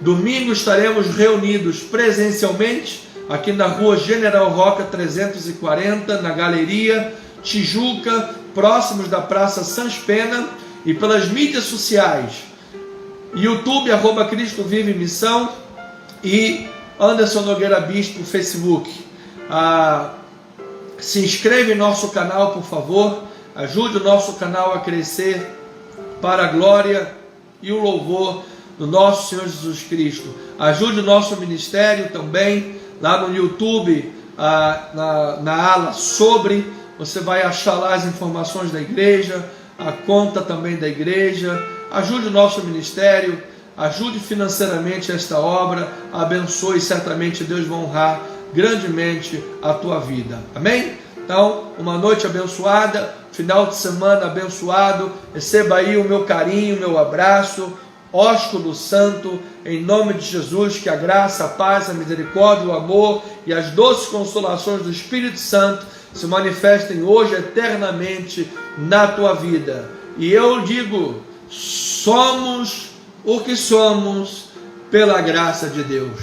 Domingo estaremos reunidos presencialmente, aqui na rua General Roca 340, na Galeria Tijuca, próximos da Praça Sans Pena, e pelas mídias sociais, YouTube, @Cristo Vive Missão, e Anderson Nogueira Bispo, Facebook. Se inscreva em nosso canal, por favor. Ajude o nosso canal a crescer para a glória e o louvor do nosso Senhor Jesus Cristo. Ajude o nosso ministério também, lá no YouTube, na ala sobre, você vai achar lá as informações da igreja, a conta também da igreja. Ajude o nosso ministério, ajude financeiramente esta obra, abençoe, certamente Deus vai honrar grandemente a tua vida. Amém? Então, uma noite abençoada, final de semana abençoado. Receba aí o meu carinho, o meu abraço, ósculo santo, em nome de Jesus. Que a graça, a paz, a misericórdia, o amor e as doces consolações do Espírito Santo se manifestem hoje eternamente na tua vida. E eu digo, somos o que somos pela graça de Deus.